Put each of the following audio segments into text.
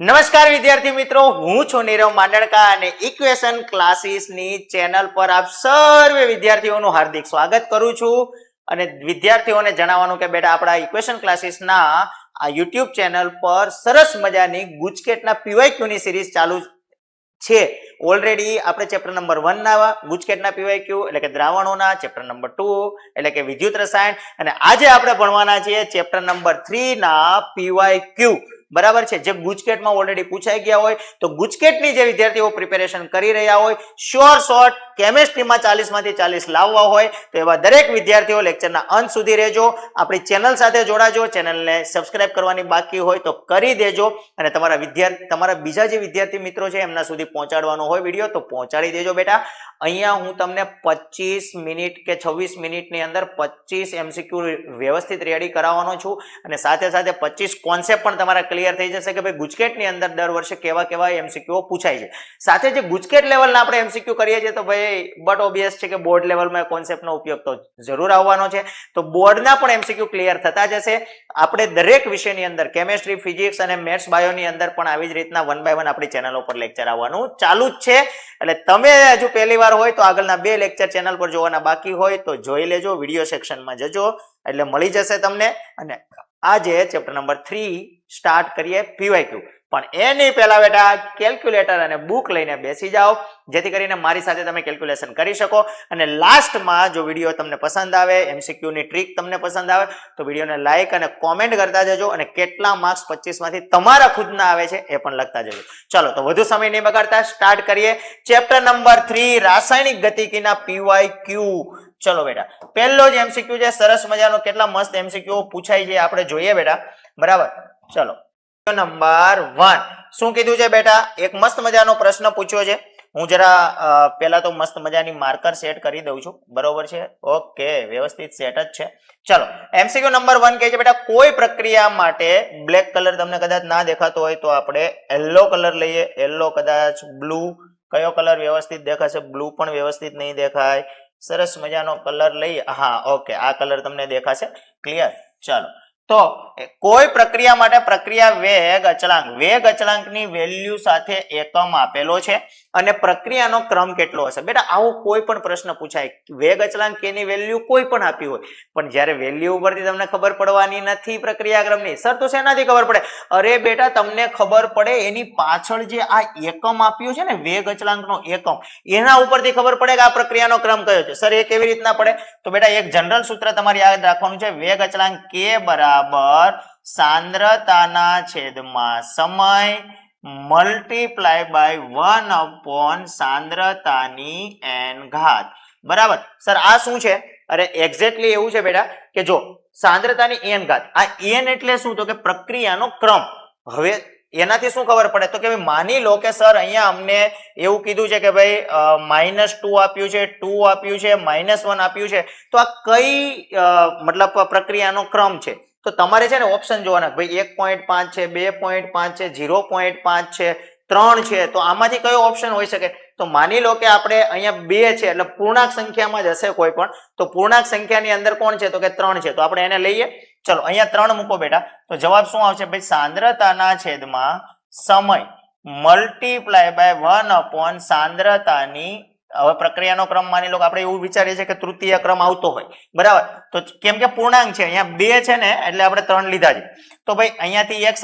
નમસ્કાર વિદ્યાર્થી મિત્રો, હું છું નીરવ માંડણકા અને ઇક્વેશન ક્લાસીસની ચેનલ પર આપ સર્વે વિદ્યાર્થીઓનું હાર્દિક સ્વાગત કરું છું. અને વિદ્યાર્થીઓને જણાવવાનું કે બેટા આપણા ઇક્વેશન ક્લાસીસના આ યુટ્યુબ ચેનલ પર સરસ મજાની ગુજકેટના PYQ ની સિરીઝ ચાલુ છે. ઓલરેડી આપણે ચેપ્ટર નંબર 1 ના ગુજકેટના PYQ એટલે કે દ્રાવણોના, ચેપ્ટર નંબર 2 એટલે કે વિદ્યુત રસાયણ, અને આજે આપણે ભણવાના છીએ ચેપ્ટર નંબર 3 ના PYQ. બરાબર છે, જે ગુજકેટમાં ઓલરેડી પૂછાઈ ગયા હોય. તો ગુજકેટની જે વિદ્યાર્થીઓ પ્રિપેરેશન કરી રહ્યા હોય, શ્યોર શોર્ટ કેમેસ્ટ્રીમાં 40 માંથી 40 લાવવા હોય તો એવા દરેક વિદ્યાર્થીઓ લેક્ચરના અંત સુધી રહેજો. આપણી ચેનલ સાથે જોડાજો. ચેનલને સબસ્ક્રાઇબ કરવાની બાકી હોય તો કરી દેજો, અને તમારા બીજા જે વિદ્યાર્થી મિત્રો છે એમના સુધી પહોંચાડવાનો હોય વિડીયો તો પહોંચાડી દેજો. બેટા અહીંયા હું તમને 25 મિનિટ કે 26 મિનિટની અંદર 25 MCQ વ્યવસ્થિત રેડી કરાવવાનો છું, અને સાથે સાથે 25 કોન્સેપ્ટ પણ તમારા ક્લિયર થઈ જશે કે ભાઈ ગુજકેટની અંદર દર વર્ષે કેવા કેવા MCQ પૂછાય છે. સાથે જે ગુજકેટ લેવલના આપણે MCQ કરીએ છીએ તો ભાઈ બટ ઓબ્વિયસ છે કે બોર્ડ લેવલમાં કોન્સેપ્ટનો ઉપયોગ તો જરૂર આવવાનો છે. તો બોર્ડના પણ MCQ ક્લિયર થતા જશે. આપણે દરેક વિષયની અંદર કેમેસ્ટ્રી, ફિઝિક્સ અને મેથ્સ, બાયોની અંદર પણ આવી જ રીતના 1 બાય 1 આપણી ચેનલ ઉપર લેક્ચર આવવાનું ચાલુ જ છે. એટલે તમે હજુ પહેલી વાર હોય તો આગળના 2 લેક્ચર ચેનલ પર જોવાના બાકી હોય તો જોઈ લેજો. વિડીયો સેક્શનમાં જજો એટલે મળી જશે તમને. અને આજે ચેપ્ટર નંબર 3 સ્ટાર્ટ કરીએ PYQ. પણ એની પહેલા બેટા કેલ્ક્યુલેટર અને બુક લઈને બેસી જાઓ, જેથી કરીને મારી સાથે તમે કેલ્ક્યુલેશન કરી શકો. અને લાસ્ટમાં જો વિડીયો તમને પસંદ આવે, MCQ ની ટ્રીક તમને પસંદ આવે તો વિડીયોને લાઈક અને કોમેન્ટ કરતા જજો, અને કેટલા માર્ક્સ 25 માંથી તમારા ખુદના આવે છે એ પણ લખતા જજો. ચલો તો વધુ સમય નહીં બગાડતા સ્ટાર્ટ કરીએ ચેપ્ટર નંબર 3 રાસાયણિક ગતિકીના PYQ. ચલો બેટા પહેલો જ MCQ છે, સરસ મજાનો, કેટલા મસ્ત MCQ પૂછાય છે આપણે જોઈએ બેટા. બરાબર, ચલો નંબર 1 શું કીધું છે બેટા? એક મસ્ત મજાનો પ્રશ્ન પૂછ્યો છે. હું જરા પહેલા તો મસ્ત મજાની માર્કર સેટ કરી દઉં છું. બરોબર છે, ઓકે, વ્યવસ્થિત સેટ જ છે. ચલો MCQ નંબર 1 કહે છે બેટા કોઈ પ્રક્રિયા માટે બ્લેક કલર તમને કદાચ ના દેખાતો હોય તો આપણે યલો કલર લઈએ. યલો, કદાચ બ્લુ. કયો કલર વ્યવસ્થિત દેખાશે? બ્લુ પણ વ્યવસ્થિત નહીં દેખાય. સરસ મજાનો કલર લઈએ. હા, ઓકે, આ કલર તમને દેખાશે. ક્લિયર? ચાલો, તો કોઈ પ્રક્રિયા માટે પ્રક્રિયા વેગ અચળાંકની વેલ્યુ સાથે એકમ આપેલો છે અને પ્રક્રિયાનો ક્રમ કેટલો હશે? બેટા આવો કોઈ પણ પ્રશ્ન પૂછાય, વેગ અચળાંક એની વેલ્યુ કોઈ પણ આપી હોય, પણ જ્યારે વેલ્યુ ઉપરથી તમને ખબર પડવાની નથી પ્રક્રિયા ક્રમની. સર તો શેનાથી ખબર પડે? અરે બેટા તમને ખબર પડે એની પાછળ જે આ એકમ આપ્યું છે ને, વેગ અચળાંકનો એકમ, એના ઉપરથી ખબર પડે કે આ પ્રક્રિયાનો ક્રમ કયો છે. સર એ કેવી રીતના પડે? તો બેટા એક જનરલ સૂત્ર તમારે યાદ રાખવાનું છે. વેગ અચળાંક K બરાબર સાંદ્રતાના છેદમાં સમય મલ્ટીપ્લાય બાય 1 અપોન સાંદ્રતાની n ઘાત. બરાબર. સર આ શું છે? અરે એક્ઝેક્ટલી એવું છે બેટા કે જો સાંદ્રતાની n ઘાત, આ n એટલે શું? તો કે પ્રક્રિયાનો ક્રમ. હવે એનાથી શું ખબર પડે? તો કે ભાઈ માની લો કે સર અહીંયા અમને એવું કીધું છે કે ભાઈ -2 આપ્યું છે, 2 આપ્યું છે, -1 આપ્યું છે, તો આ કઈ મતલબ પ્રક્રિયાનો ક્રમ છે? તો તમારે છે ને ઓપ્શન જોવાના, ભાઈ 1.5 છે, 2.5 છે, 0.5 છે, 3 છે, તો આમાંથી કયો ઓપ્શન હોઈ શકે? તો માની લો કે આપણે અહીંયા 2 છે એટલે પૂર્ણાંક સંખ્યામાં જ હશે કોઈ પણ, તો પૂર્ણાંક સંખ્યાની અંદર કોણ છે? તો કે 3 છે, તો આપણે એને લઈએ. ચલો અહીંયા 3 મૂકો બેટા, તો જવાબ શું આવશે? ભાઈ સાંદ્રતાના છેદમાં સમય મલ્ટીપ્લાય બાય 1 અપોન સાંદ્રતાની. હવે પ્રક્રિયાનો ક્રમ માની લો કે આપણે એવું વિચારીએ છીએ કે તૃતીય ક્રમ આવતો હોય. બરાબર, તો કેમ કે પૂર્ણાંક છે, અહીંયા 2 છે ને એટલે આપણે 3 લીધા છે. તો ભાઈ અહીંયાથી એક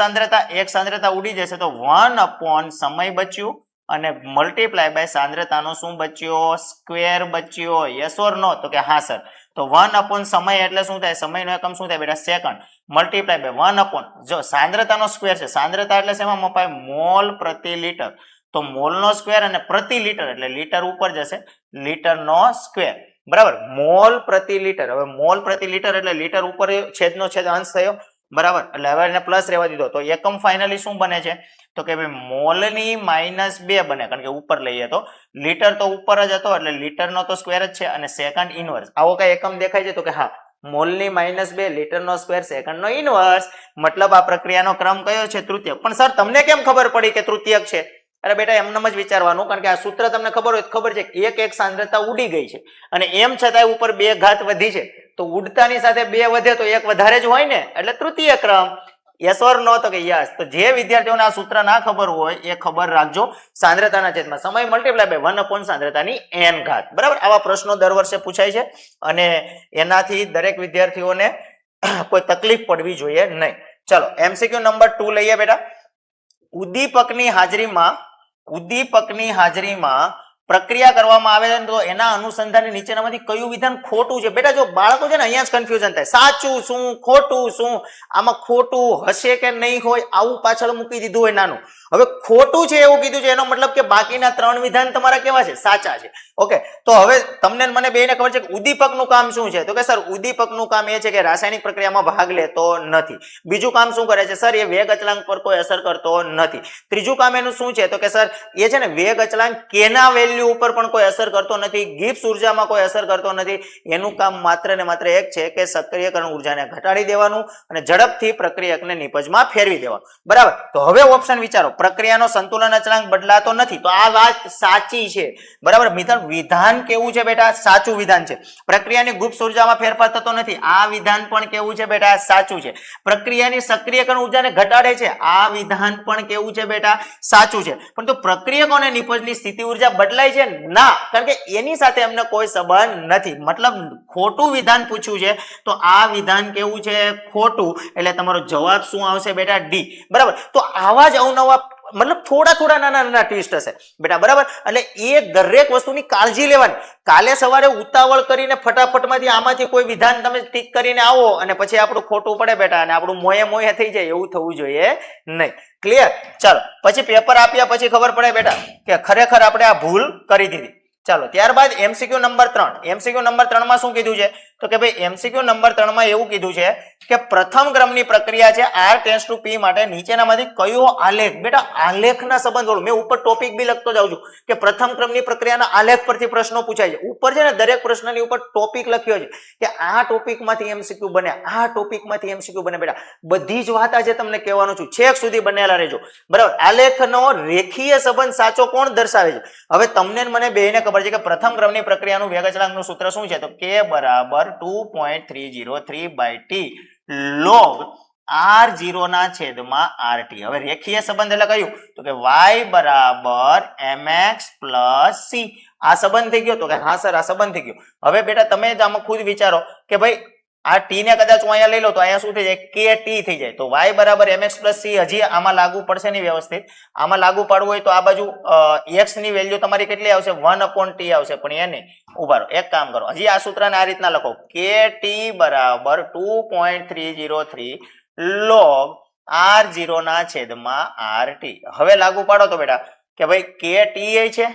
સાંદ્રતા ઉડી જશે, તો 1 અપોન સમય બચ્યું અને મલ્ટીપ્લાય બાય સાંદ્રતાનો શું બચ્યો? સ્ક્વેર બચ્યો. યસ ઓર નો? તો કે હા સર. તો 1 અપોન સમય એટલે શું થાય? સમયનો એકમ શું થાય બેટા? સેકન્ડ. મલ્ટીપ્લાય બાય 1 અપોન, જો સાંદ્રતાનો સ્ક્વેર છે, સાંદ્રતા એટલે શેમાં મપાય? મોલ પ્રતિ લિટર. તો મોલનો સ્ક્વેર અને પ્રતિ લિટર એટલે લીટર ઉપર જશે, લીટરનો સ્ક્વેર. બરાબર, મોલ પ્રતિ લિટર. હવે મોલ પ્રતિ લિટર એટલે લીટર ઉપર છેદનો છેદ અંશ થયો. બરાબર, એટલે હવે એને પ્લસ રહેવા દીધો, તો એકમ ફાઇનલી શું બને છે? તો કે ભાઈ મોલની -2 બને, કારણ કે ઉપર લઈએ તો લીટર તો ઉપર જ હતો એટલે લીટરનો તો સ્ક્વેર જ છે, અને સેકન્ડ ઇનવર્સ. આવો કઈ એકમ દેખાય છે? તો કે હા, મોલની -2, લીટરનો સ્ક્વેર, સેકન્ડનો ઇનવર્સ. મતલબ આ પ્રક્રિયાનો ક્રમ કયો છે? તૃતીયક. પણ સર તમને કેમ ખબર પડી કે તૃતીયક છે? અરે બેટા એમનેમ જ વિચારવાનું, કારણ કે આ સૂત્ર તમને ખબર હોય, ખબર છે એક સાંદ્રતા ઉડી ગઈ છે અને એમ છતાં ઉપર 2 ઘાત વધી છે, તો ઉડતાની સાથે 2 વધે તો 1 વધારે જ હોય ને, એટલે તૃતીય ક્રમ. યસ ઓર નો? તો કે યસ. તો જે વિદ્યાર્થીઓને આ સૂત્ર ના ખબર હોય એ ખબર રાખજો. સાંદ્રતાના છેદમાં સમય મલ્ટીપ્લાય બાય 1 upon સાંદ્રતાની n ઘાત. બરાબર, આવા પ્રશ્નો દર વર્ષે પૂછાય છે અને એનાથી દરેક વિદ્યાર્થીઓને કોઈ તકલીફ પડવી જોઈએ નહીં. ચલો MCQ નંબર 2 લઈએ બેટા. ઉદ્દીપકની હાજરીમાં પ્રક્રિયા કરવામાં આવે તો એના અનુસંધાને નીચેનામાંથી કયું વિધાન ખોટું છે? બેટા જો બાળકો છે ને અહીંયા જ કન્ફ્યુઝન થાય, સાચું શું ખોટું શું, આમાં ખોટું હશે કે નહીં હોય આવું પાછળ મૂકી દીધું હોય નાનું. હવે ખોટું છે એવું કીધું છે એનો મતલબ કે બાકીના 3 વિધાન તમારા કેવા છે? સાચા છે. ઓકે, તો હવે તમને મને બેને ખબર છે કે ઉદ્દીપકનું કામ શું છે? તો કે સર ઉદ્દીપકનું કામ એ છે કે રાસાયણિક પ્રક્રિયામાં ભાગ લેતો નથી. બીજું કામ શું કરે છે? સર એ વેગ અચળાંક પર કોઈ અસર કરતો નથી. ત્રીજું કામ એનું શું છે? તો કે સર એ છે ને વેગ અચળાંક કેના વેલ્યુ ઉપર પણ કોઈ અસર કરતો નથી, ગિબ્સ ઉર્જામાં કોઈ અસર કરતો નથી. એનું કામ માત્ર ને માત્ર એક છે કે સક્રિયકરણ ઉર્જાને ઘટાડી દેવાનું અને ઝડપથી પ્રક્રિયકને નિપજમાં ફેરવી દેવાનું. બરાબર, તો હવે ઓપ્શન વિચારો. પ્રક્રિયાનો સંતુલન અચળાંક બદલાતો નથી, તો આ વાત સાચી છે. બરાબર, વિધાન કેવું છે બેટા? સાચું વિધાન છે. પ્રક્રિયાની ગુપ્ત ઉર્જામાં ફેરફાર થતો નથી, આ વિધાન પણ કેવું છે બેટા? સાચું છે. પ્રક્રિયાની સક્રિયકરણ ઉર્જાને ઘટાડે છે, આ વિધાન પણ કેવું છે બેટા? સાચું છે. પરંતુ પ્રક્રિયકોને નિપજની સ્થિતિ ઉર્જા બદલાય છે? ના, કારણ કે એની સાથે અમને કોઈ સંબંધ નથી. મતલબ ખોટું વિધાન પૂછ્યું છે તો આ વિધાન કેવું છે? ખોટું. એટલે તમારો જવાબ શું આવશે બેટા? ડી. બરાબર, તો આવા જ અવનવા મતલબ થોડા નાના ટ્વિસ્ટ હશે બેટા. બરાબર, એટલે એ દરેક વસ્તુની કાળજી લેવાની. કાલે સવારે ઉતાવળ કરીને ફટાફટમાંથી આમાંથી કોઈ વિધાન તમે ટીક કરીને આવો અને પછી આપણું ખોટું પડે બેટા અને આપણું મોયે થઈ જાય, એવું થવું જોઈએ નહીં. ક્લિયર? ચાલો, પછી પેપર આપ્યા પછી ખબર પડે બેટા કે ખરેખર આપણે આ ભૂલ કરી દીધી. ચાલો, ત્યારબાદ MCQ નંબર 3. MCQ નંબર 3 માં શું કીધું છે? તો કે ભાઈ MCQ નંબર 3 માં એવું કીધું છે કે પ્રથમ ક્રમની પ્રક્રિયા છે R ટેન્ડ્સ ટુ P માટે નીચેનામાંથી કયો આલેખ? બેટા આલેખના સંબંધ વાળું મેં ઉપર ટોપિક બી લખતો જાઉં છું કે પ્રથમ ક્રમની પ્રક્રિયાના આલેખ પરથી પ્રશ્નો પૂછાય છે. ઉપર છે ને દરેક પ્રશ્નની ઉપર ટોપિક લખ્યો છે કે આ ટોપિકમાંથી MCQ બને, આ ટોપિકમાંથી MCQ બને. બેટા બધી જ વાત આજે તમને કહેવાનું છું, છેક સુધી બનેલા રહેજો. બરાબર, આલેખનો રેખીય સંબંધ સાચો કોણ દર્શાવે છે? હવે તમને મને બેને ખબર છે કે પ્રથમ ક્રમની પ્રક્રિયાનું વેગ અચળાંકનું સૂત્ર શું છે? તો K બરાબર 2.303/T log R0 ના છેદમાં RT. હવે રેખીય સંબંધ એટલે કયું? તો કે Y બરાબર mx પ્લસ c. આ સંબંધ થઈ ગયો? તો કે હા સર આ સંબંધ થઈ ગયો. હવે બેટા તમે જ આમાં ખુદ વિચારો કે ભાઈ આ t ને કદાચ હું અહીંયા લઈ લો તો અહીંયા શું થઈ જાય? KT થઈ જાય. તો y બરાબર mx પ્લસ c હજી આમાં લાગુ પડશે નહીં વ્યવસ્થિત. આમાં લાગુ પાડવું હોય તો આ બાજુ x ની વેલ્યુ તમારી કેટલી આવશે? 1/t આવશે. પણ એને ઉભા રહો, એક કામ કરો, હજી આ સૂત્રને આ રીતના લખો KT બરાબર 2.303 log R0 ના છેદમાં RT. હવે લાગુ પાડો તો બેટા કે ભાઈ KT છે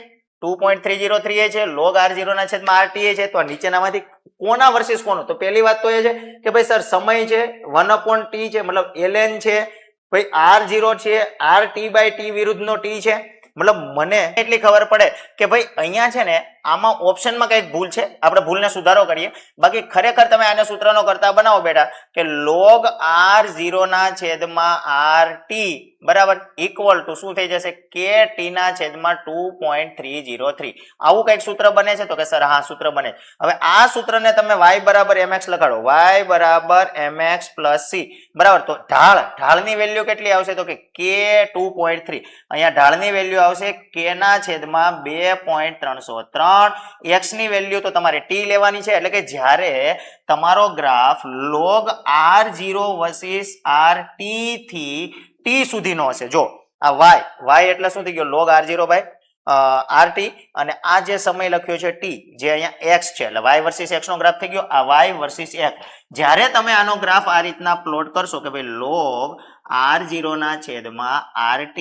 2.303 છે, log R0 ના છેદમાં RT છે. તો નીચેનામાંથી કોના વર્સિસ કોનો? તો પહેલી વાત તો એ છે કે ભાઈ સર સમય છે 1/t છે, મતલબ ln છે, ભાઈ R0 છે, RT/t વિરુદ્ધનો t છે. મતલબ મને એટલી ખબર પડે કે ભાઈ અહીંયા છે ને આમાં ઓપ્શનમાં કઈક ભૂલ છે, આપણે ભૂલને સુધારો કરીએ. બાકી ખરેખર તમે આને સૂત્રનો કરતા બનાવો બેટા કે log R0 ના છેદમાં RT બરાબર ઇક્વલ ટુ શું થઈ જશે? KT ના છેદમાં 2.303. આવું કઈક સૂત્ર બને છે? તો કે સર હા સૂત્ર બને. હવે આ સૂત્રને તમે y બરાબર mx લગાડો, y બરાબર mx પ્લસ c. બરાબર, તો ઢાળની વેલ્યુ કેટલી આવશે? તો કે K 2.3. અહીંયા ઢાળની વેલ્યુ આવશે K ના છેદમાં 2.303. x ની વેલ્યુ તો તમારે t લેવાની છે. એટલે કે જ્યારે તમારો graph log R0 versus RT થી t સુધીનો હશે, જો આ y એટલે શું થઈ ગયો? log R0 બાય RT અને આ જે સમય લખ્યો છે t જે અહીંયા x છે એટલે y વર્સિસ x નો ગ્રાફ થઈ ગયો. આ y વર્સિસ x. જ્યારે તમે આનો ગ્રાફ આ રીતના પ્લોટ કરશો કે ભાઈ log R0 ના છેદમાં RT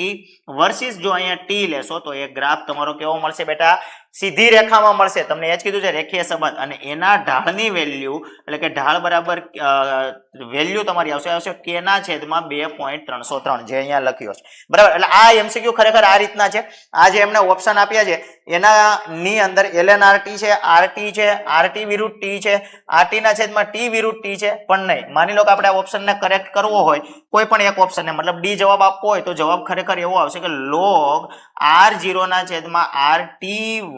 વર્સિસ જો અહીંયા t લેશો તો એ ગ્રાફ તમારો કેવો મળશે બેટા? સીધી રેખામાં મળશે. તમને એ જ કીધું છે રેખીય સંબંધ. અને એના ઢાળની વેલ્યુ એટલે કે ઢાળ બરાબર વેલ્યુ તમારી આવશે K ના છેદમાં 2.303 જે અહીંયા લખ્યો છે. બરાબર, એટલે આ MCQ ખરેખર આ રીતના છે. આ જે એમને ઓપ્શન આપ્યા છે એના ની અંદર ln RT છે, RT છે, RT વિરુદ્ધ t છે, RT ના છેદમાં t વિરુદ્ધ t છે. પણ નહીં, માની લો કે આપણે આ ઓપ્શનને કરેક્ટ કરવો હોય કોઈ પણ એક ઓપ્શનને, મતલબ ડી જવાબ આપવો હોય તો જવાબ ખરેખર એવો આવશે કે log R0 ના છેદમાં RT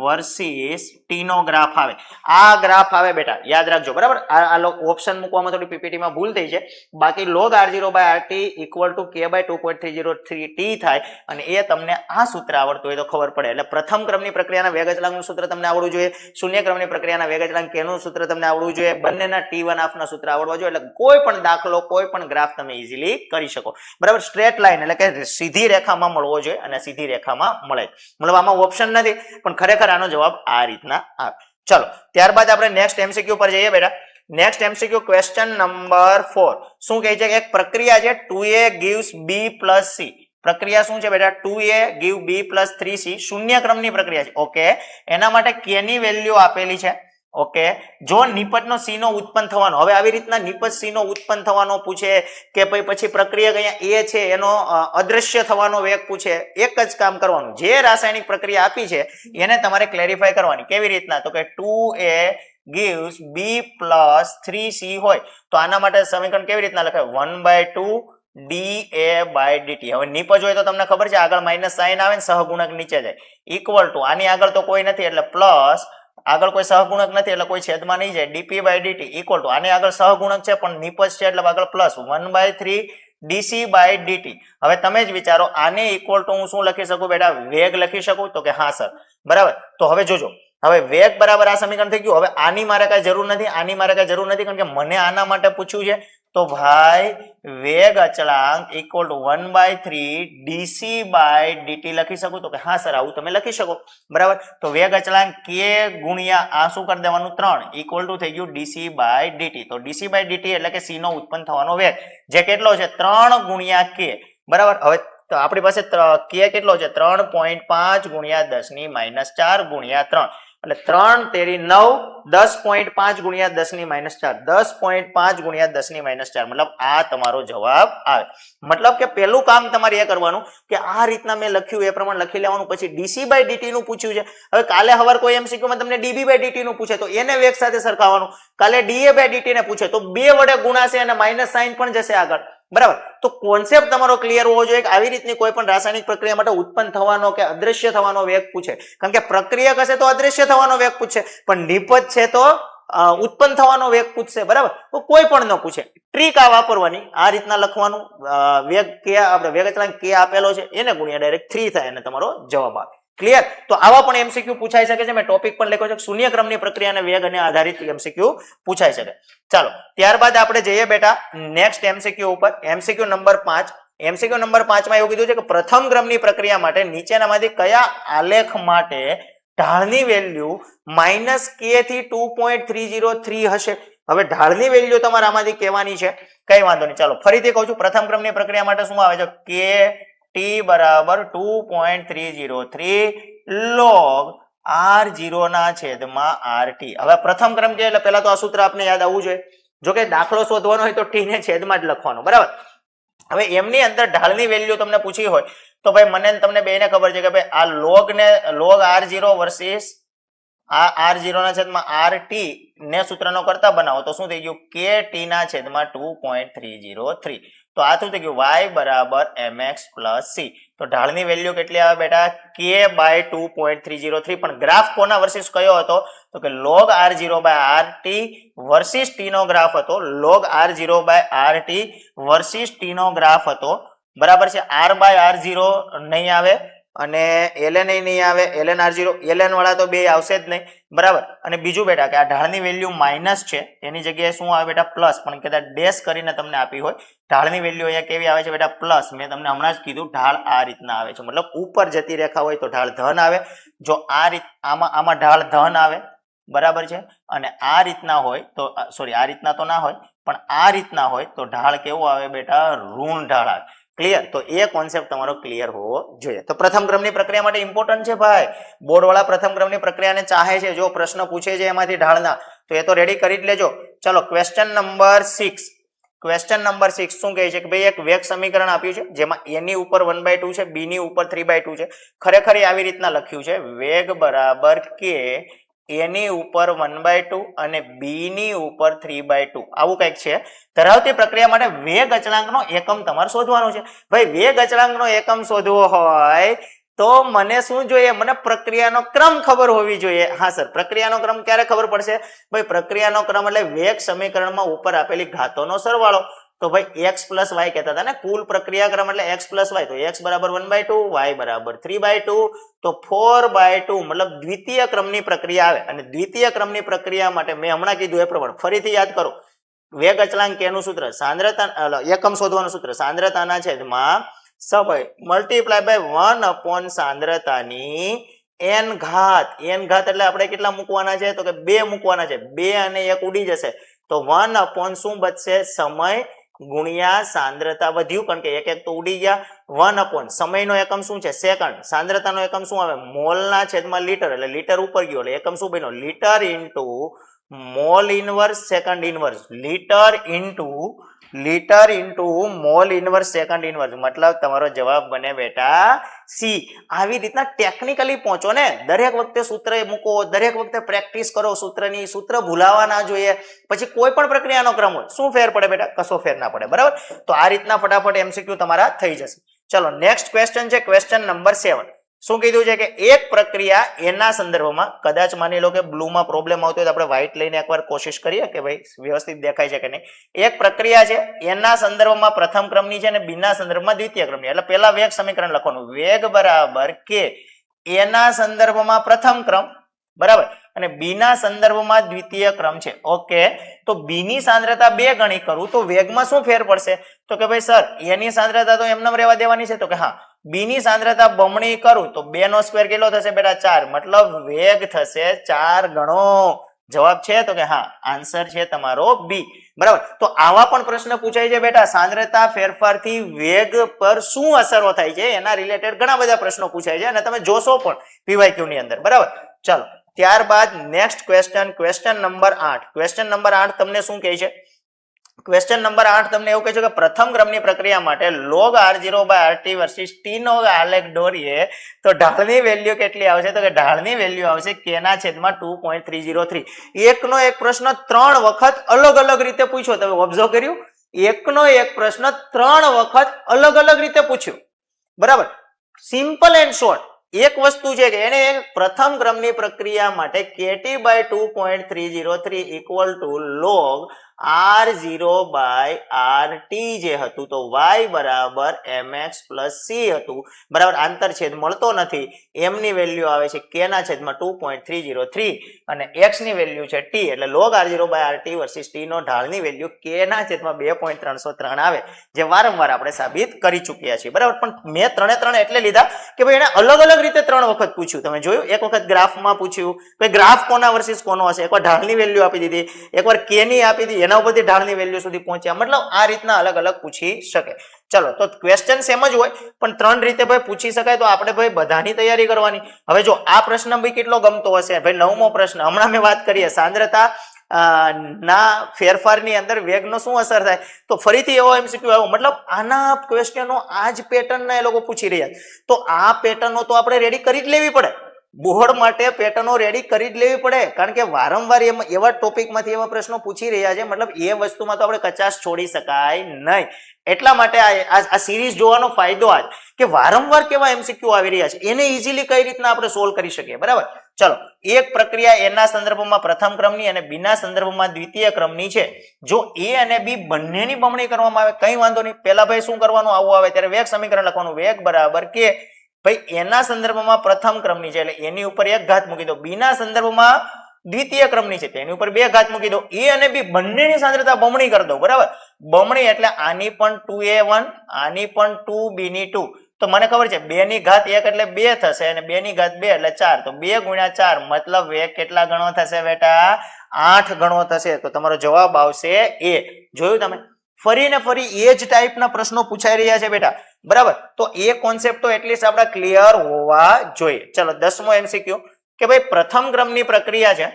વર્સિસ ટી નો ગ્રાફ આવે, આ ગ્રાફ આવે બેટા, યાદ રાખજો બરાબર. આ ઓપ્શન મૂકવામાં થોડી પીપીટી માં ભૂલ થઈ છે. બાકી log r0/rt equal to k/2.303 t થાય અને એ તમને આ સૂત્ર આવડતું હોય તો ખબર પડે. એટલે પ્રથમ ક્રમની પ્રક્રિયાના વેગ અચળાંકનું સૂત્ર તમને આવડવું જોઈએ, શૂન્ય ક્રમની પ્રક્રિયાના વેગ અચળાંક k નું સૂત્ર તમને આવડવું જોઈએ, બંનેના t1/2 ના સૂત્ર આવડવા જોઈએ. એટલે કોઈ પણ દાખલો, કોઈ પણ ગ્રાફ તમે ઈઝીલી કરી શકો બરાબર. સ્ટ્રેટ લાઈન એટલે કે સીધી રેખામાં મળવો જોઈએ અને સીધી રેખામાં મળે. મતલબ આમાં ઓપ્શન નથી પણ ખરેખર આનો જવાબ આ રીતના આવે. ચલો ત્યારબાદ આપણે નેક્સ્ટ એમસીક્યુ પર જઈએ બેટા. નેક્સ્ટ એમસીક્યુ ક્વેશ્ચન નંબર 4 શું કહે છે કે એક પ્રક્રિયા છે 2a gives b plus c. પ્રક્રિયા શું છે બેટા? 2a give b plus 3c. શૂન્ય ક્રમની પ્રક્રિયા છે. ઓકે, એના માટે k ની વેલ્યુ આપેલી છે. ઓકે, જો નિપજનો c નો ઉત્પન્ન થવાનો, હવે આવી રીતના નિપજ c નો ઉત્પન્ન થવાનો પૂછે કે પછી પ્રક્રિયા અહીંયા a છે એનો અદ્રશ્ય થવાનો વેગ પૂછે, એક જ કામ કરવાનું, જે રાસાયણિક પ્રક્રિયા આપી છે એને તમારે ક્લેરિફાય કરવાની. કેવી રીતના? તો કે 2a gives b plus 3c હોય તો આના માટે સમીકરણ કેવી રીતના લખાય? 1/2 da/dt. હવે નિપજ હોય તો તમને ખબર છે આગળ માઇનસ સાઇન આવે ને સહગુણક નીચે જાય, ઇક્વલ ટુ આની આગળ તો કોઈ નથી એટલે પ્લસ, આગળ કોઈ સહગુણક નથી એટલે કોઈ છેદમાં નહીં જાય, dp/dt ઇક્વલ ટુ આની આગળ સહગુણક છે પણ નિપજ છે એટલે આગળ પ્લસ 1/3 dc/dt. હવે તમે જ વિચારો આને ઇક્વલ ટુ હું શું લખી શકું બેટા? વેગ લખી શકું? તો કે હા સર બરાબર. તો હવે જોજો, હવે વેગ બરાબર આ સમીકરણ થઈ ગયું. હવે આની મારે કઈ જરૂર નથી, આની મારે કઈ જરૂર નથી, કારણ કે મને આના માટે પૂછ્યું છે. તો ભાઈ વેગ અચળાંક ઇક્વલ ટુ 1/3 dc/dt લખી શકું? તો કે હા સર આવું તમે લખી શકો બરાબર. તો વેગ અચળાંક k ગુણ્યા આ શું કરી દેવાનું 3 ઇક્વલ ટુ થઈ ગયું dc/dt. તો dc/dt એટલે કે c નો ઉત્પન્ન થવાનો વેગ જે કેટલો છે? 3 ગુણ્યા k બરાબર. હવે તો આપણી પાસે k કેટલો છે? 3.5 ગુણ્યા 10⁻4 ગુણ્યા 3 એટલે 3 તેરી 9, 10.5 ગુણ્યા 10⁻4, 10.5 ગુણ્યા 10⁻4 મતલબ આ તમારો જવાબ આવે. મતલબ કે પેલું કામ તમારે એ કરવાનું કે આ રીતના મેં લખ્યું એ પ્રમાણે લખી લેવાનું. પછી dc/dt નું પૂછ્યું છે, હવે કાલે હવાર કોઈ એમસીક્યુ માં તમને db/dt નું પૂછે તો એને વેગ સાથે સરખાવવાનું, કાલે da/dt ને પૂછે તો 2 વડે ગુણાશે અને માઇનસ સાઇન પણ જશે આગળ બરાબર. તો કોન્સેપ્ટ તમારો ક્લિયર હોવો જોઈએ કે આવી રીતની કોઈ પણ રાસાયણિક પ્રક્રિયા માટે ઉત્પન્ન થવાનો કે અદ્રશ્ય થવાનો વેગ પૂછે, કારણ કે પ્રક્રિયા કશે તો અદ્રશ્ય થવાનો વેગ પૂછે પણ નિપજ છે તો ઉત્પન્ન થવાનો વેગ પૂછશે બરાબર. તો કોઈ પણ ન પૂછે, ટ્રીક આ વાપરવાની, આ રીતના લખવાનું, વેગ કે આપણે વેગ અચળાંક કે આપેલો છે એને ગુણ્યા ડાયરેક્ટ 3 થાય અને તમારો જવાબ આવે. ક્લિયર? તો આવા પણ એમસીક્યુ પૂછાઈ શકે છે. મેં ટોપિક પણ લખ્યો છે શૂન્ય ક્રમની પ્રક્રિયા અને વેગ અને આધારિત એમસીક્યુ પૂછાઈ શકે. ચાલો ત્યારબાદ આપણે જઈએ બેટા નેક્સ્ટ એમસીક્યુ ઉપર. MCQ number 5. એમસીક્યુ નંબર 5 માં એવું કીધું છે કે પ્રથમ ક્રમની પ્રક્રિયા માટે નીચેનામાંથી કયા આલેખ માટે ઢાળની વેલ્યુ -k થી 2.303 હશે? હવે ઢાળની વેલ્યુ તમારે આમાંથી કહેવાની છે, કઈ વાંધો નહીં. ચાલો ફરીથી કહું છું, પ્રથમ ક્રમની પ્રક્રિયા માટે શું આવે છે? k t બરાબર 2.303 log r0 ના છેદમાં rt. હવે પ્રથમ ક્રમ છે એટલે પહેલા તો આ સૂત્ર આપણે યાદ આવવું જોઈએ. જો કે દાખલો શોધવાનો હોય તો t ને છેદમાં જ લખવાનો બરાબર. હવે એમની અંદર ઢાળની વેલ્યુ તમને પૂછી હોય તો ભાઈ મને તમને બેને ખબર છે કે ભાઈ આ log r0 વર્સિસ આ r0 ના છેદમાં rt ને સૂત્રનો કરતા બનાવો તો શું થઈ ગયું? k t ના છેદમાં 2.303. તો આ શું થઈ ગયું? y બરાબર mx plus c. તો ઢાળની વેલ્યુ કેટલી આવે બેટા? k/2.303. પણ ગ્રાફ કોના વર્સિસ કયો હતો? તો કે log r0/rt વર્સિસ t નો ગ્રાફ હતો. log r0/rt વર્સિસ t નો ગ્રાફ હતો બરાબર છે. r/r0 નહીં આવે અને ln નહીં આવે, ln r0, ln વાળા તો બે આવશે જ નહીં બરાબર. અને બીજું બેટા કે આ ઢાળની વેલ્યુ માઇનસ છે એની જગ્યાએ શું આવે બેટા? પ્લસ. પણ કદાચ ડેશ કરીને તમને આપી હોય, ઢાળની વેલ્યુ અહીંયા કેવી આવે છે બેટા? પ્લસ. મેં તમને હમણાં જ કીધું ઢાળ આ રીતના આવે છે, મતલબ ઉપર જતી રેખા હોય તો ઢાળ ધન આવે. જો આ રીત આમાં ઢાળ ધન આવે બરાબર છે અને આ રીતના હોય તો સોરી આ રીતના તો ના હોય પણ આ રીતના હોય તો ઢાળ કેવું આવે બેટા? ઋણ ઢાળ આવે. ક્લિયર? તો એ કોન્સેપ્ટ તમારો ક્લિયર હોવો જોઈએ. તો પ્રથમ ક્રમની પ્રક્રિયા માટે ઇમ્પોર્ટન્ટ છે ભાઈ, બોર્ડ વાળા પ્રથમ ક્રમની પ્રક્રિયાને ચાહે છે. જો પ્રશ્ન પૂછે છે એમાંથી ઢાળના તો એ તો રેડી કરી જ લેજો. ચલો ક્વેશ્ચન નંબર 6. ક્વેશ્ચન નંબર 6 શું કહે છે કે ભાઈ એક વેગ સમીકરણ આપ્યું છે જેમાં a ની ઉપર 1/2 છે, b ની ઉપર 3/2 છે. ખરેખર આવી રીતના લખ્યું છે, વેગ બરાબર k a ની ઉપર 1/2 અને b ની ઉપર 3/2 આવું કંઈક છે. ધરાવતી પ્રક્રિયા માટે વેગ અચળાંકનો એકમ તમારે શોધવાનો છે. ભાઈ વેગ અચળાંકનો એકમ શોધવો હોય તો મને શું જોઈએ? મને પ્રક્રિયાનો ક્રમ ખબર હોવી જોઈએ. હા સર, પ્રક્રિયાનો ક્રમ ક્યારે ખબર પડશે? ભાઈ પ્રક્રિયાનો ક્રમ એટલે વેગ સમીકરણમાં ઉપર આપેલી ઘાતોનો સરવાળો. તો ભાઈ x પ્લસ y કહેતા હતા ને, કુલ પ્રક્રિયા ક્રમ એટલે x પ્લસ y. તો x બરાબર 1/2, y બરાબર 3/2. તો 4/2 મતલબ દ્વિતીય ક્રમની પ્રક્રિયા આવે. અને દ્વિતીય ક્રમની પ્રક્રિયા માટે મેં હમણાં કીધું એ પ્રમાણે ફરીથી યાદ કરો. વેગ અચળાંક k નું સૂત્ર સાંદ્રતા એકમ શોધવાનું સૂત્ર સાંદ્રતાના છેદમાં સમય મલ્ટીપ્લાય બાય 1 સાંદ્રતાની n ઘાત. n ઘાત એટલે આપણે કેટલા મૂકવાના છે? તો કે 2 મૂકવાના છે. 2 અને 1 ઉડી જશે. તો 1 શું બચશે? સમય ગુણ્યા સાંદ્રતા વધ્યું, કારણ કે 1 તો ઉડી ગયા. 1 સમયનો એકમ શું છે? સેકન્ડ. સાંદ્રતાનો એકમ શું આવે? મોલના છેદમાં લીટર, એટલે લીટર ઉપર ગયો એટલે એકમ શું બન્યો? Litre into mall inverse second inverse. Litre into mall inverse second inverse, મતલબ તમારો જવાબ બને બેટા સી. આવી રીતના ટેકનિકલી પહોંચો ને, દરેક વખતે સૂત્ર મૂકો, દરેક વખતે પ્રેક્ટિસ કરો સૂત્રની. સૂત્ર ભૂલાવા ના જોઈએ. પછી કોઈ પણ પ્રક્રિયાનો ક્રમ હોય, શું ફેર પડે બેટા? કશો ફેર ના પડે. બરાબર? તો આ રીતના ફટાફટ MCQ તમારા થઈ જશે. ચલો નેક્સ્ટ ક્વેશ્ચન છે ક્વેશ્ચન નંબર 7. શું કીધું છે કે એક પ્રક્રિયા એના સંદર્ભમાં, કદાચ માની લો કે બ્લુમાં પ્રોબ્લેમ આવતો હોય તો આપણે વ્હાઇટ લઈને એકવાર કોશિશ કરીએ કે ભાઈ વ્યવસ્થિત દેખાય છે કે નહીં. એક પ્રક્રિયા છે એના સંદર્ભમાં પ્રથમ ક્રમની છે અને બીના સંદર્ભમાં દ્વિતીય ક્રમની. એટલે પહેલા વેગ સમીકરણ લખવાનું, વેગ બરાબર કે એના સંદર્ભમાં પ્રથમ ક્રમ બરાબર અને બીના સંદર્ભમાં દ્વિતીય ક્રમ છે. ઓકે, તો બીની સાંદ્રતા 2 ગણી કરું તો વેગમાં શું ફેર પડશે? તો કે ભાઈ સર એની સાંદ્રતા તો એમને રહેવા દેવાની છે. તો કે હા, બીની સાંદ્રતા બમણી કરું તો 2 નો સ્ક્વેર કેટલો થશે બેટા? 4. મતલબ વેગ થશે 4 ગણો. જવાબ છે તો કે હા, આન્સર છે તમારો બી. બરાબર? તો આવા પણ પ્રશ્ન પૂછાય છે બેટા, સાંદ્રતા ફેરફારથી વેગ પર શું અસરો થાય છે એના રિલેટેડ ઘણા બધા પ્રશ્નો પૂછાય છે અને તમે જોશો પણ PYQ ની અંદર. બરાબર? ચાલો ત્યારબાદ next question number 8. Question number 8 તમને શું કહે છે? ક્વેશ્ચન નંબર 8 તમને એવું કહે છે કે પ્રથમ ક્રમની પ્રક્રિયા માટે log r0/rt વર્સિસ t નો આલેખ દોરીએ તો ઢાળની વેલ્યુ કેટલી આવશે? તો કે ઢાળની વેલ્યુ આવશે k ના છેદમાં 2.303. એકનો એક પ્રશ્ન 3 વખત અલગ અલગ રીતે પૂછ્યો. તમે ઓબ્ઝર્વ કર્યું? એકનો એક પ્રશ્ન 3 વખત અલગ અલગ રીતે પૂછ્યો. બરાબર? સિમ્પલ એન્ડ શોર્ટ એક વસ્તુ છે કે એને પ્રથમ ક્રમની પ્રક્રિયા માટે kt/2.303 equal to log r0/rt જે હતું તો y બરાબર mx plus c હતું. બરાબર? આંતરછેદ મળતો નથી. m ની વેલ્યુ આવે છે k ના છેદમાં 2.303 અને x ની વેલ્યુ છે t. એટલે log r0/rt વર્સિસ t નો ઢાળની વેલ્યુ k ના છેદમાં 2.303 આવે, જે વારંવાર આપણે સાબિત કરી ચૂક્યા છીએ. બરાબર? પણ મેં 3 એટલે લીધા કે ભાઈ એને અલગ અલગ રીતે 3 વખત પૂછ્યું. તમે જોયું? એક વખત ગ્રાફમાં પૂછ્યું, ભાઈ ગ્રાફ કોના વર્સિસ કોનો હશે, એકવાર ઢાળની વેલ્યુ આપી દીધી, એકવાર k ની આપી દીધી, એના ઉપરથી ઢાળની વેલ્યુ સુધી પહોંચ્યા. મતલબ આ રીતના અલગ અલગ પૂછી શકે. ચલો, તો ક્વેશ્ચન સેમ જ હોય પણ 3 રીતે ભાઈ પૂછી શકાય, તો આપણે ભાઈ બધાની તૈયારી કરવાની. હવે જો આ પ્રશ્ન ભાઈ કેટલો ગમતો હશે ભાઈ, 9મો પ્રશ્ન. હમણાં મેં વાત કરીએ સાંદ્રતા ના ફેરફારની અંદર વેગનો શું અસર થાય, તો ફરીથી એવો MCQ આવ્યો. મતલબ આના ક્વેશ્ચનો આ જ પેટર્નના એ લોકો પૂછી રહ્યા. તો આ પેટર્નો તો આપણે રેડી કરી જ લેવી પડે. બોર્ડ માટે પેટર્નો રેડી કરી જ લેવી પડે, કારણ કે વારંવાર એવા ટોપિકમાંથી એવા પ્રશ્નો પૂછી રહ્યા છે. મતલબ એ વસ્તુમાં તો આપણે કચાશ છોડી શકાય નહીં. એટલા માટે આ સિરીઝ જોવાનો ફાયદો આજ કે વારંવાર કેવા MCQ આવી રહ્યા છે એને ઇઝીલી કઈ રીતના આપણે સોલ્વ કરી શકીએ. બરાબર? ચલો, એક પ્રક્રિયા એના સંદર્ભમાં પ્રથમ ક્રમની અને બીના સંદર્ભમાં દ્વિતીય ક્રમની છે. જો એ અને બી બંનેની બમણી કરવામાં આવે કઈ વાંધો નહીં. પહેલા ભાઈ શું કરવાનું? આવું આવે ત્યારે વેગ સમીકરણ લખવાનું, વેગ બરાબર કે ભાઈ એના સંદર્ભમાં પ્રથમ ક્રમની છે એટલે એની ઉપર 1 ઘાત મૂકી દો. બીના સંદર્ભમાં દ્વિતીય ક્રમની છે તેની ઉપર 2 ઘાત મૂકી દો. એ અને બી બંનેની સાંદ્રતા બમણી કરી દો. બરાબર? બમણી એટલે આની પણ 2a1, આની પણ 2b ની 2. તો મને ખબર છે 2 ની ઘાત 1 એટલે 2 થશે અને 2 ની ઘાત 2 એટલે 4. તો 2 ગુણ્યા 4 મતલબ વેગ કેટલા ગણો થશે બેટા? 8 ગણો થશે. તો તમારો જવાબ આવશે એ. જોયું તમે? ફરી ને ફરી એ જ ટાઈપના પ્રશ્નો પૂછાઈ રહ્યા છે બેટા. બરાબર? તો એ કોન્સેપ્ટ તો એટલીસ્ટ આપણા ક્લિયર હોવા જોઈએ. ચલો 10મો MCQ કે ભાઈ પ્રથમ ક્રમની પ્રક્રિયા છે.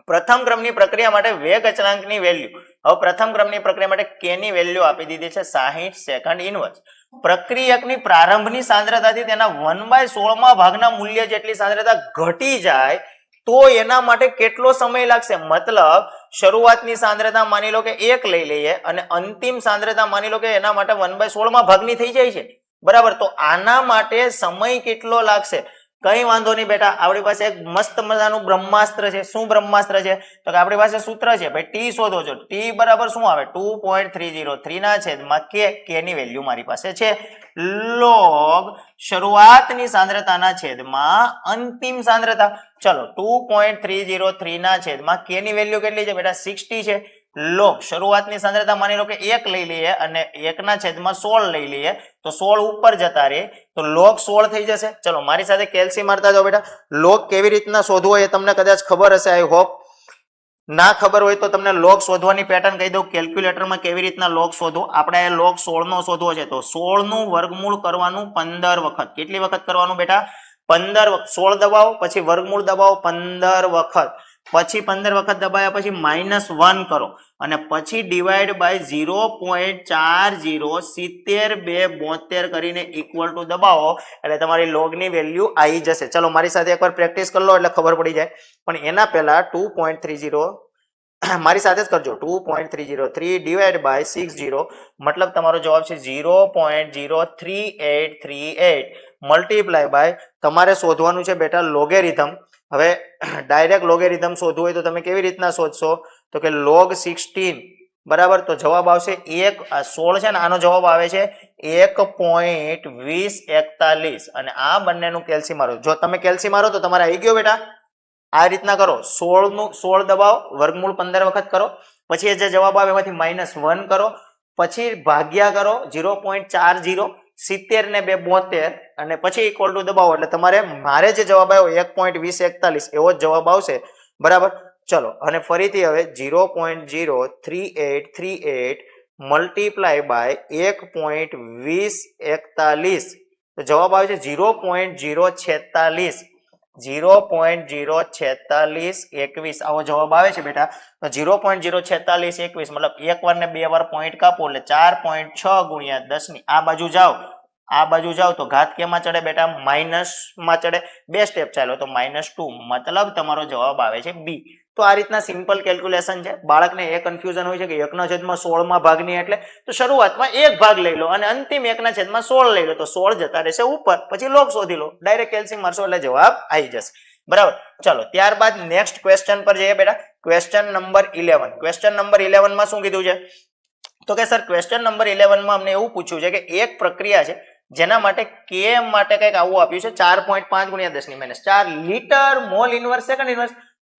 પ્રથમ ક્રમની પ્રક્રિયા માટે વેગ અચળાંકની વેલ્યુ, હવે પ્રથમ ક્રમની પ્રક્રિયા માટે k ની વેલ્યુ આપી દીધી છે 60 સેકન્ડ ઇનવર્સ. પ્રક્રિયકની પ્રારંભની સાંદ્રતાથી તેના 1/16 ભાગના મૂલ્ય જેટલી સાંદ્રતા ઘટી જાય તો એના માટે કેટલો સમય લાગશે? મતલબ શરૂઆતની સાંદ્રતા માની લો કે 1 લઈ લઈએ અને અંતિમ સાંદ્રતા માની લો કે એના માટે 1/16 ભાગની થઈ જાય છે. બરાબર. તો આના માટે સમય કેટલો લાગશે? કઈ વાંધો નહીં બેટા, આપણી પાસે એક મસ્ત મજાનું બ્રહ્માસ્ત્ર છે. શું બ્રહ્માસ્ત્ર છે? તો કે આપણી પાસે સૂત્ર છે ભાઈ, ટી શોધો છો. ટી બરાબર શું આવે? 2.303 ના છેદમાં કે ની વેલ્યુ મારી પાસે છે લોગ શરૂઆતની સાંદ્રતાના છેદમાં અંતિમ સાંદ્રતા. ચલો 2.303 ના છેદમાં કે ની વેલ્યુ કેટલી છે બેટા? 60 છે. લોગ શરૂઆતની સાંદ્રતા માની લો કે 1 લઈ લઈએ અને 1 ના છેદમાં 16 લઈ લઈએ તો 16 ઉપર જતા રહે તો લોગ 16 થઈ જશે. ચલો મારી સાથે કેલ્સી મારતા જાઓ બેટા. લોગ કેવી રીતના શોધવો એ તમને કદાચ ખબર હશે, આઈ હોપ. ના ખબર હોય તો તમને લોગ શોધવાની પેટર્ન કહી દઉં. કેલ્ક્યુલેટરમાં કેવી રીતના લોગ શોધવો. આપણે લોગ 16 નો શોધવો છે તો 16 નું વર્ગમૂળ કરવાનું 15 વખત. કેટલી વખત કરવાનું બેટા? 15 વખત. 16 દબાવો પછી વર્ગમૂળ દબાવો 15 વખત, પછી 15 વખત દબાયા પછી -1 કરો અને પછી ડિવાઈડ બાય 0.407272 કરીને ઇક્વલ ટુ દબાવો એટલે તમારી લોગની વેલ્યુ આવી જશે. ચલો મારી સાથે એકવાર પ્રેક્ટિસ કરી લો એટલે ખબર પડી જાય. પણ એના પહેલા 2.30 મારી સાથે જ કરજો. 2.303 ડિવાઈડ બાય 60 મતલબ તમારો જવાબ છે 0.03838 મલ્ટીપ્લાય બાય તમારે શોધવાનું છે બેટા લોગેરિધમ. હવે ડાયરેક્ટ લોગેરિધમ શોધવું હોય તો તમે કેવી રીતના શોધશો? તો કે log 16 બરાબર. તો જવાબ આવશે 16 છે ને, આનો જવાબ આવે છે 1.2041 અને આ બંનેનું કેલ્સી મારો. જો તમે કેલ્સી મારો તો તમારે આવી ગયો બેટા. આ રીતના કરો. 16 નું 16 દબાવો, વર્ગમૂળ 15 વખત કરો, પછી જે જવાબ આવે એમાંથી -1 કરો, પછી ભાગ્યા કરો 0.40, 70 ને 2 72 અને પછી ઇક્વલ ટુ દબાવો એટલે તમારે મારે જે જવાબ આવ્યો 1.2041 એવો જ જવાબ આવશે. બરાબર. ચલો અને ફરીથી હવે 0.03838 મલ્ટીપ્લાય બાય 1.2041 તો જવાબ આવે છે 0.046 0.04621 આવો જવાબ આવે છે બેટા. તો 0.04621 મતલબ એક વાર ને બે વાર પોઈન્ટ કાપો એટલે 4.6 ગુણ્યા 10 ની આ બાજુ જાઓ તો ઘાત કેમાં ચડે બેટા? માઇનસ માં ચડે. 2 સ્ટેપ ચાલો તો -2 મતલબ તમારો જવાબ આવે છે બી. તો આ રીતના સિમ્પલ કેલ્ક્યુલેશન છે. બાળકને એ કન્ફ્યુઝન હોય છે કે 1/16 માં ભાગની એટલે તો શરૂઆતમાં એક ભાગ લઈ લો અને અંતિમ 1/16 લઈ લો તો 16 જતા રહેશે ઉપર, પછી લોગ શોધી લો. ડાયરેક્ટ કેલ્સી મારશો એટલે જવાબ આવી જશે. બરાબર. ચલો ત્યારબાદ નેક્સ્ટ ક્વેશ્ચન પર જઈએ બેટા. Question number 11. ક્વેશ્ચન નંબર 11 માં શું કીધું છે? તો કે સર ક્વેશ્ચન નંબર 11 માં અમને એવું પૂછ્યું છે કે એક પ્રક્રિયા છે જેના માટે કે માટે કંઈક આવું આપ્યું છે 4.5 ગુણ્યા 10 ની -4 litre mall inverse second inverse.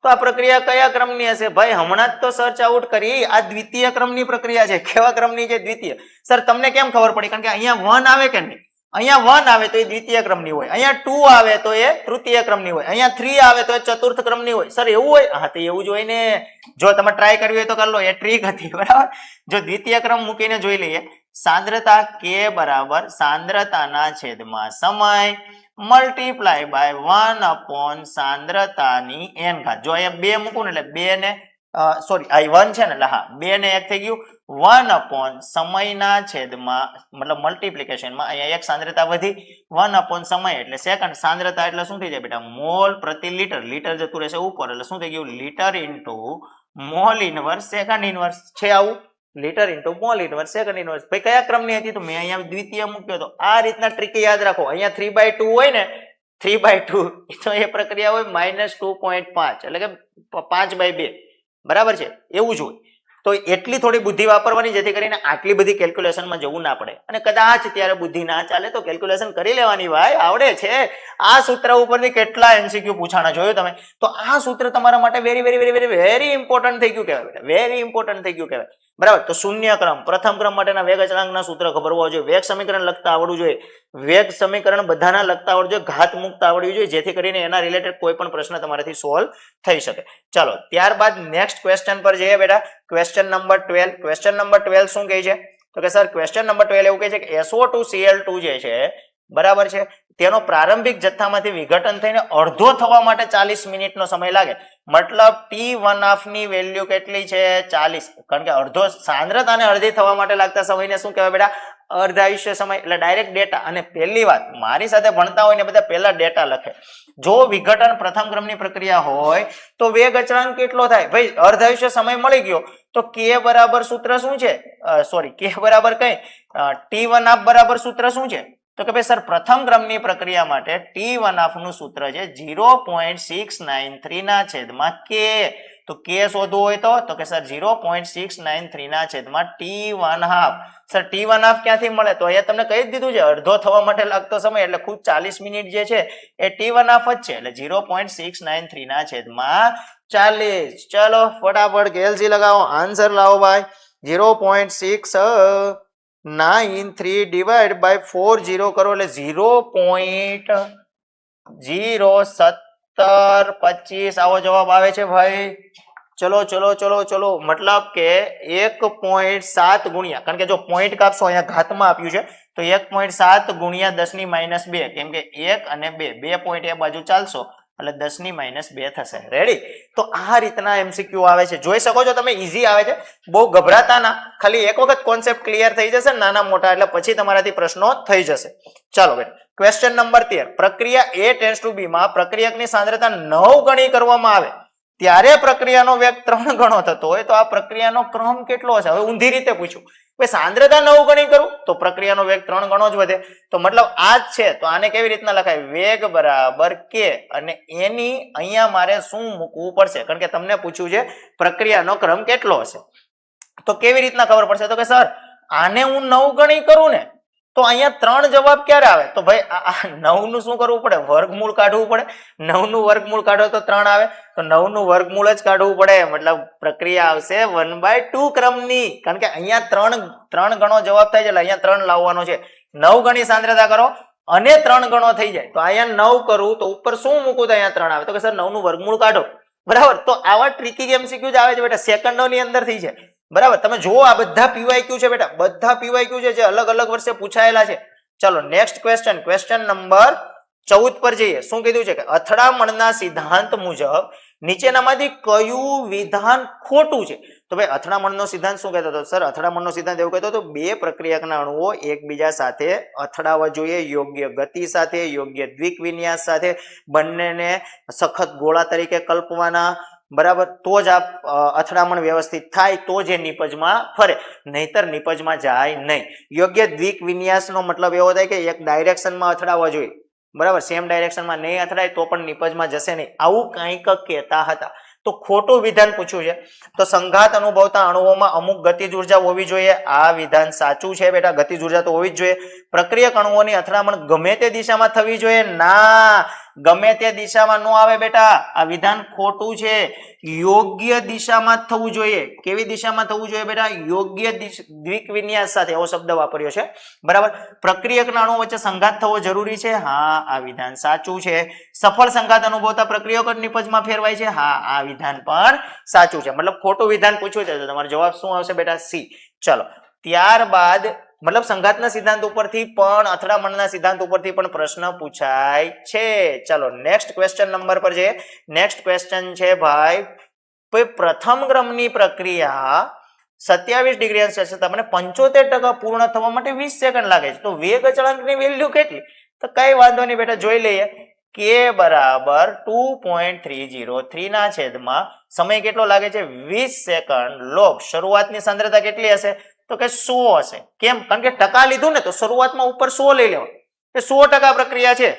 તો આ પ્રક્રિયા કયા ક્રમની હશે? ભાઈ હમણાં જ તો સર્ચ આઉટ કરી. આ દ્વિતીય ક્રમની પ્રક્રિયા છે. કેવા ક્રમની છે? દ્વિતીય. સર તમને કેમ ખબર પડી? કારણ કે અહીંયા 1 આવે કે નહીં? અહીંયા 1 આવે તો એ દ્વિતીય ક્રમની હોય, અહીંયા 2 આવે તો એ તૃતીય ક્રમની હોય, અહીંયા 3 આવે તો એ ચતુર્થ ક્રમની હોય. સર એવું હોય? હા તો એવું જ હોય ને. જો તમે ટ્રાય કરવી હોય તો કરી લો, એ ટ્રીક હતી. બરાબર. જો દ્વિતીય ક્રમ મૂકીને જોઈ લઈએ. સાંદ્રતા કે બરાબર સાંદ્રતાના છેદમાં સમય મલ્ટીપ્લાય બાય 1 સાંદ્રતાની n ઘાત. જો અહીંયા 2 મૂકું ને એટલે 2 ને સોરી આ 1 છે ને એટલે હા 2 ને 1 થઈ ગયું. 1 સમયના છેદમાં મતલબ મલ્ટીપ્લિકેશનમાં અહીંયા એક સાંદ્રતા વધી, 1 સમય એટલે સેકન્ડ. સાંદ્રતા એટલે શું થઈ જાય બેટા? મોલ પ્રતિ લીટર. લીટર જતું રહેશે ઉપર એટલે શું થઈ ગયું? Litre into mall inverse second inverse છે આવું. Litre into mall inverse second inverse. ભાઈ કયા ક્રમની હતી? તો મેં અહીંયા દ્વિતીય મૂક્યો તો. આ રીતના ટ્રીક યાદ રાખો. અહીંયા 3/2 હોય ને, 3/2 તો એ પ્રક્રિયા હોય -2.5 એટલે કે 5/2. બરાબર છે, એવું જ હોય. તો એટલી થોડી બુદ્ધિ વાપરવાની જેથી કરીને આટલી બધી કેલ્ક્યુલેશનમાં જવું ના પડે. અને કદાચ ત્યારે બુદ્ધિ ના ચાલે તો કેલ્ક્યુલેશન કરી લેવાની. ભાઈ આવડે છે. આ સૂત્ર ઉપરથી કેટલા MCQ પૂછાણા જોયું તમે? તો આ સૂત્ર તમારા માટે very very very very very important થઈ ગયું કહેવાય બેટા. વેરી ઇમ્પોર્ટન્ટ થઈ ગયું કહેવાય. બરાબર. તો શૂન્ય ક્રમ, પ્રથમ ક્રમ માટેના વેગ અચળાંકના સૂત્ર ખબર હોવા જોઈએ, વેગ સમીકરણ લખતા આવડવું જોઈએ, વેગ સમીકરણ બધાના લખતા આવડવું જોઈએ, ઘાત મુક્ત આવડવું જોઈએ, જેથી કરીને એના રિલેટેડ કોઈ પણ પ્રશ્ન તમારાથી સોલ્વ થઈ શકે. ચાલો ત્યારબાદ નેક્સ્ટ ક્વેશ્ચન પર જઈએ બેટા. Question number 12. ક્વેશ્ચન નંબર 12 શું કહે છે? તો કે સર ક્વેશ્ચન નંબર 12 એવું કહે છે કે SO2Cl2 જે છે બરાબર છે તેનો પ્રારંભિક જથ્થામાંથી વિઘટન થઈને અડધો થવા માટે 40 મિનિટનો સમય લાગે. મતલબ T1 ની વેલ્યુ કેટલી છે? 40. કારણ કે અડધો સાંદ્રતાને અડધી થવા માટે લાગતા સમયને શું કહેવાય બેટા? અર્ધાયુષ્ય સમય. એટલે ડાયરેક્ટ ડેટા. અને પહેલી વાત, મારી સાથે ભણતા હોય ને બધા પહેલા ડેટા લખે. જો વિઘટન પ્રથમ ક્રમની પ્રક્રિયા હોય તો વેગ અચળાંક કેટલો થાય? ભાઈ અર્ધાયુષ્ય સમય મળી ગયો તો K બરાબર સૂત્ર શું છે? સોરી K બરાબર કઈ T1 બરાબર સૂત્ર શું છે? તો કે ભાઈ સર પ્રથમ ક્રમની પ્રક્રિયા માટે T1 નું સૂત્ર છે 0.693 ના છેદમાં k. તો k શોધવું હોય તો કે સર 0.693 ના છેદમાં T1 half. Sir T1 half ક્યાંથી મળે? તો અહીંયા તમને કહી જ દીધું છે અડધો થવા માટે લાગતો સમય એટલે ખુદ 40 મિનિટ જે છે એ T1 હાફ જ છે એટલે 0.693 ના છેદમાં 40. ચલો ફટાફટ કેલ્સી લગાવો, આન્સર લાવો ભાઈ. 0.693 ડિવાઈડ બાય 40 કરો એટલે 0.01725 આવો જવાબ આવે છે ભાઈ. ચલો ચલો ચલો ચલો મતલબ કે 1.7 ગુણ્યા, કારણ કે જો પોઈન્ટ કાપશો અહીંયા ઘાતમાં આપ્યું છે તો 1.7 ગુણ્યા 10⁻2 કેમ કે 1 અને 2 પોઈન્ટ એ બાજુ ચાલશો એટલે 10⁻2 થશે. રેડી? તો આ રીતના એમસીક્યુ આવે છે, જોઈ શકો છો તમે. ઈઝી આવે છે, બહુ ગભરાતા ના. ખાલી એક વખત કોન્સેપ્ટ ક્લિયર થઈ જશે નાના મોટા એટલે પછી તમારાથી પ્રશ્નો થઈ જશે. ચાલો બેટા, ક્વેશ્ચન નંબર 13. પ્રક્રિયા A ટેન્ડ્સ ટુ B માં પ્રક્રિયકની સાંદ્રતા 9 ગણી કરવામાં આવે ત્યારે પ્રક્રિયાનો વેગ 3 ગણો થતો હોય તો આ પ્રક્રિયાનો ક્રમ કેટલો હશે? હવે ઊંધી રીતે પૂછ્યું, ભાઈ સાંદ્રતા 9 ગણી કરું તો પ્રક્રિયાનો વેગ 3 ગણો જ વધે. તો મતલબ આ જ છે. તો આને કેવી રીતના લખાય? વેગ બરાબર k અને એની અહીંયા મારે શું મૂકવું પડશે? કારણ કે તમને પૂછ્યું છે પ્રક્રિયાનો ક્રમ કેટલો હશે. તો કેવી રીતના ખબર પડશે? તો કે સર આને હું 9 ગણી કરું ને તો અહીંયા 3 જવાબ ક્યારે આવે? તો ભાઈ આ 9 નું શું કરવું પડે? વર્ગમૂળ કાઢવું પડે. 9 નું વર્ગમૂળ કાઢો તો 3 આવે, તો 9 નું વર્ગમૂળ જ કાઢવું પડે. મતલબ પ્રક્રિયા આવશે 1/2 ક્રમની, કારણ કે અહીંયા 3 ગણો જવાબ થાય છે એટલે અહીંયા 3 લાવવાનો છે. 9 ગણી સાંદ્રતા કરો અને 3 ગણો થઈ જાય તો અહીંયા 9 કરું તો ઉપર શું મૂકું તો અહીંયા 3 આવે. તો કે સર 9 નું વર્ગમૂળ કાઢો. બરાબર? તો આવા ટ્રિકી એમસીક્યુ જ આવે છે બેટા, સેકન્ડોની અંદર થઈ જાય. બરાબર? તમે જુઓ આ બધા પીવાયક્યુ છે બેટા, બધા પીવાયક્યુ છે જે અલગ અલગ વર્ષે પૂછાયેલા છે. ચલો નેક્સ્ટ ક્વેશ્ચન, ક્વેશ્ચન નંબર 14 પર જઈએ. શું કીધું છે કે અથડામણના સિદ્ધાંત મુજબ નીચેનામાંથી કયું વિધાન ખોટું છે? તો ભાઈ અથડામણનો સિદ્ધાંત શું કહેતો હતો? સર અથડામણનો સિદ્ધાંત એવું કહેતો હતો બે પ્રક્રિયકના અણુઓ એકબીજા સાથે અથડાવા જોઈએ યોગ્ય ગતિ સાથે, યોગ્ય દ્વિક વિન્યાસ સાથે, બંનેને સખત ગોળા તરીકે કલ્પવાના. બરાબર? તો જ આ અથડામણ વ્યવસ્થિત થાય, તો જ એ નિપજમાં ફરે, નહીતર નિપજમાં જાય નહીં. યોગ્ય દ્વિક વિન્યાસનો મતલબ એવો થાય કે એક ડાયરેક્શનમાં અથડાવા જોઈએ. બરાબર? સેમ ડાયરેક્શનમાં નહીં અથડાય તો પણ નિપજમાં જશે નહીં, આવું કંઈક કહેતા હતા. તો ખોટું વિધાન પૂછ્યું છે. તો સંઘાત અનુભવતા અણુઓમાં અમુક ગતિજ ઉર્જા હોવી જોઈએ, આ વિધાન સાચું છે બેટા. ગતિજ ઉર્જા તો હોવી જ જોઈએ. પ્રક્રિયક અણુઓની અથડામણ ગમે તે દિશામાં થવી જોઈએ? ના, ગમે તે દિશામાં ન આવે બેટા, આ વિધાન ખોટું છે. યોગ્ય દિશામાં જ થવું જોઈએ. કેવી દિશામાં થવું જોઈએ બેટા? યોગ્ય દ્વિક વિન્યાસ સાથે, એવો શબ્દ વાપર્યો છે. બરાબર? પ્રક્રિયકના અણુઓ વચ્ચે સંઘાત થવો જરૂરી છે? હા, આ વિધાન સાચું છે. સફળ સંઘાત અનુભવતા પ્રક્રિયક નિપજમાં ફેરવાય છે? હા, આ વિધાન પણ સાચું છે. મતલબ ખોટું વિધાન પૂછ્યું છે તો તમારો જવાબ શું આવશે બેટા? સી. ચલો ત્યારબાદ મતલબ સંઘાતના સિદ્ધાંત ઉપરથી પણ, અથડામણના સિદ્ધાંત ઉપરથી પણ પ્રશ્ન પૂછાય છે. ચલો નેક્સ્ટ ક્વેશ્ચન નંબર પર છે. નેક્સ્ટ ક્વેશ્ચન છે ભાઈ, પ્રથમ ક્રમની પ્રક્રિયા 27 ડિગ્રી સેલ્સિયસ તાપમાને 75% પૂર્ણ થવા માટે 20 સેકન્ડ લાગે છે. તો વેગ અચળાંકની વેલ્યુ કેટલી? તો કઈ વાંધો નહીં બેટા, જોઈ લઈએ. k બરાબર 2.303 ના છેદમાં સમય કેટલો લાગે છે? 20 સેકન્ડ. લોગ શરૂઆતની સાંદ્રતા કેટલી હશે? તો કે 100 હશે. કેમ? કારણ કે ટકા લીધું ને તો શરૂઆતમાં ઉપર 100 લઈ લેવા, એ 100% પ્રક્રિયા છે.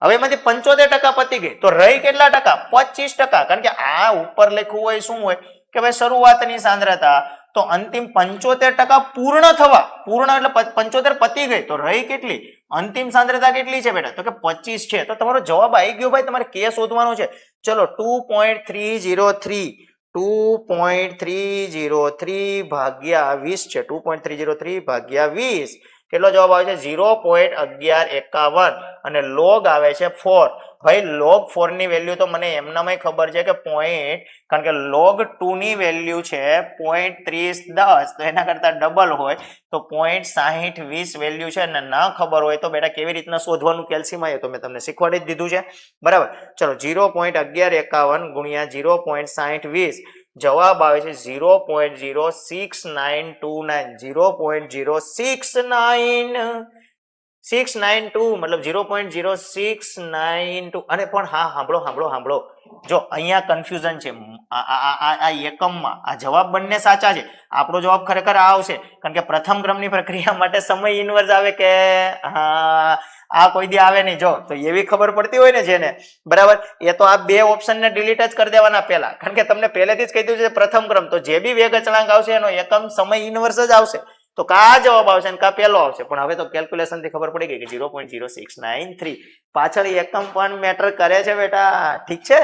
હવે એમાંથી 75% પતી ગઈ તો રહી કેટલા ટકા? 25%. કારણ કે આ ઉપર લખ્યું હોય શું હોય કે ભાઈ શરૂઆતની સાંદ્રતા, તો અંતિમ 75% પૂર્ણ થવા, પૂર્ણ એટલે 75 પતી ગઈ તો રહી કેટલી? અંતિમ સાંદ્રતા કેટલી છે બેટા? તો કે 25 છે. તો તમારો જવાબ આવી ગયો ભાઈ, તમારે કે શોધવાનો છે. ચલો 2.303 ભાગ્યા 20 છે. 2.303 ભાગ્યા 20 કેટલો જવાબ આવે છે? 0.1151 અને લોગ આવે છે 4. ભાઈ લોગ 4 ની વેલ્યુ તો મને એમનામાં ખબર છે કે પોઈન્ટ, કારણ કે લોગ 2 ની વેલ્યુ છે 0.3010, તો એના કરતા ડબલ હોય તો 0.6020 વેલ્યુ છે અને ના ખબર હોય તો બેટા કેવી રીતના શોધવાનું કેલ્સીમાં, એ તો મેં તમને શીખવાડી જ દીધું છે. બરાબર? ચલો 0.1151 ગુણ્યા 0.6020 જવાબ આવે છે 0.06929. 0.0692 મતલબ 0.0692. અને પણ હા, સાંભળો, જો અહીંયા કન્ફ્યુઝન છે આ એકમમાં આ જવાબ બંને સાચા છે, આપણો જવાબ ખરેખર આ આવશે કારણ કે પ્રથમ ક્રમની પ્રક્રિયા માટે સમય ઇન્વર્સ આવે કે હા આ કોઈ દી આવે નહીં. જો તો એવી ખબર પડતી હોય ને જેને બરાબર એ તો આ બે ઓપ્શન ને ડિલીટ જ કરી દેવાના પહેલા, કારણ કે તમને પહેલેથી જ કહી દીધું છે પ્રથમ ક્રમ, તો જે બી વેગ અચળાંક આવશે એનો એકમ સમય ઇન્વર્સ જ આવશે, તો કા જવાબ આવશે અને કા પહેલો આવશે. પણ હવે તો કેલ્ક્યુલેશન થી ખબર પડી ગઈ કે 0.0693 પાછળ એકમ પણ મેટર કરે છે બેટા, ઠીક છે.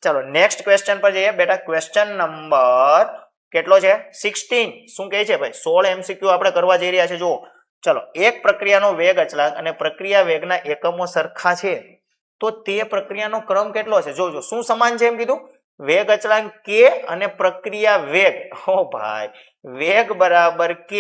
ચલો નેક્સ્ટ ક્વેશ્ચન પર જઈએ બેટા. ક્વેશ્ચન નંબર કેટલો છે 16. શું કહે છે ભાઈ 16 MCQ આપણે કરવા જઈ રહ્યા છે. જુઓ ચલો, એક પ્રક્રિયાનો વેગ અચળાંક અને પ્રક્રિયા વેગના એકમો સરખા છે તો તે પ્રક્રિયાનો ક્રમ કેટલો છે. જોજો શું સમાન છે એમ કીધું, વેગ અચળાંક k અને પ્રક્રિયા વેગ. ઓ ભાઈ વેગ બરાબર k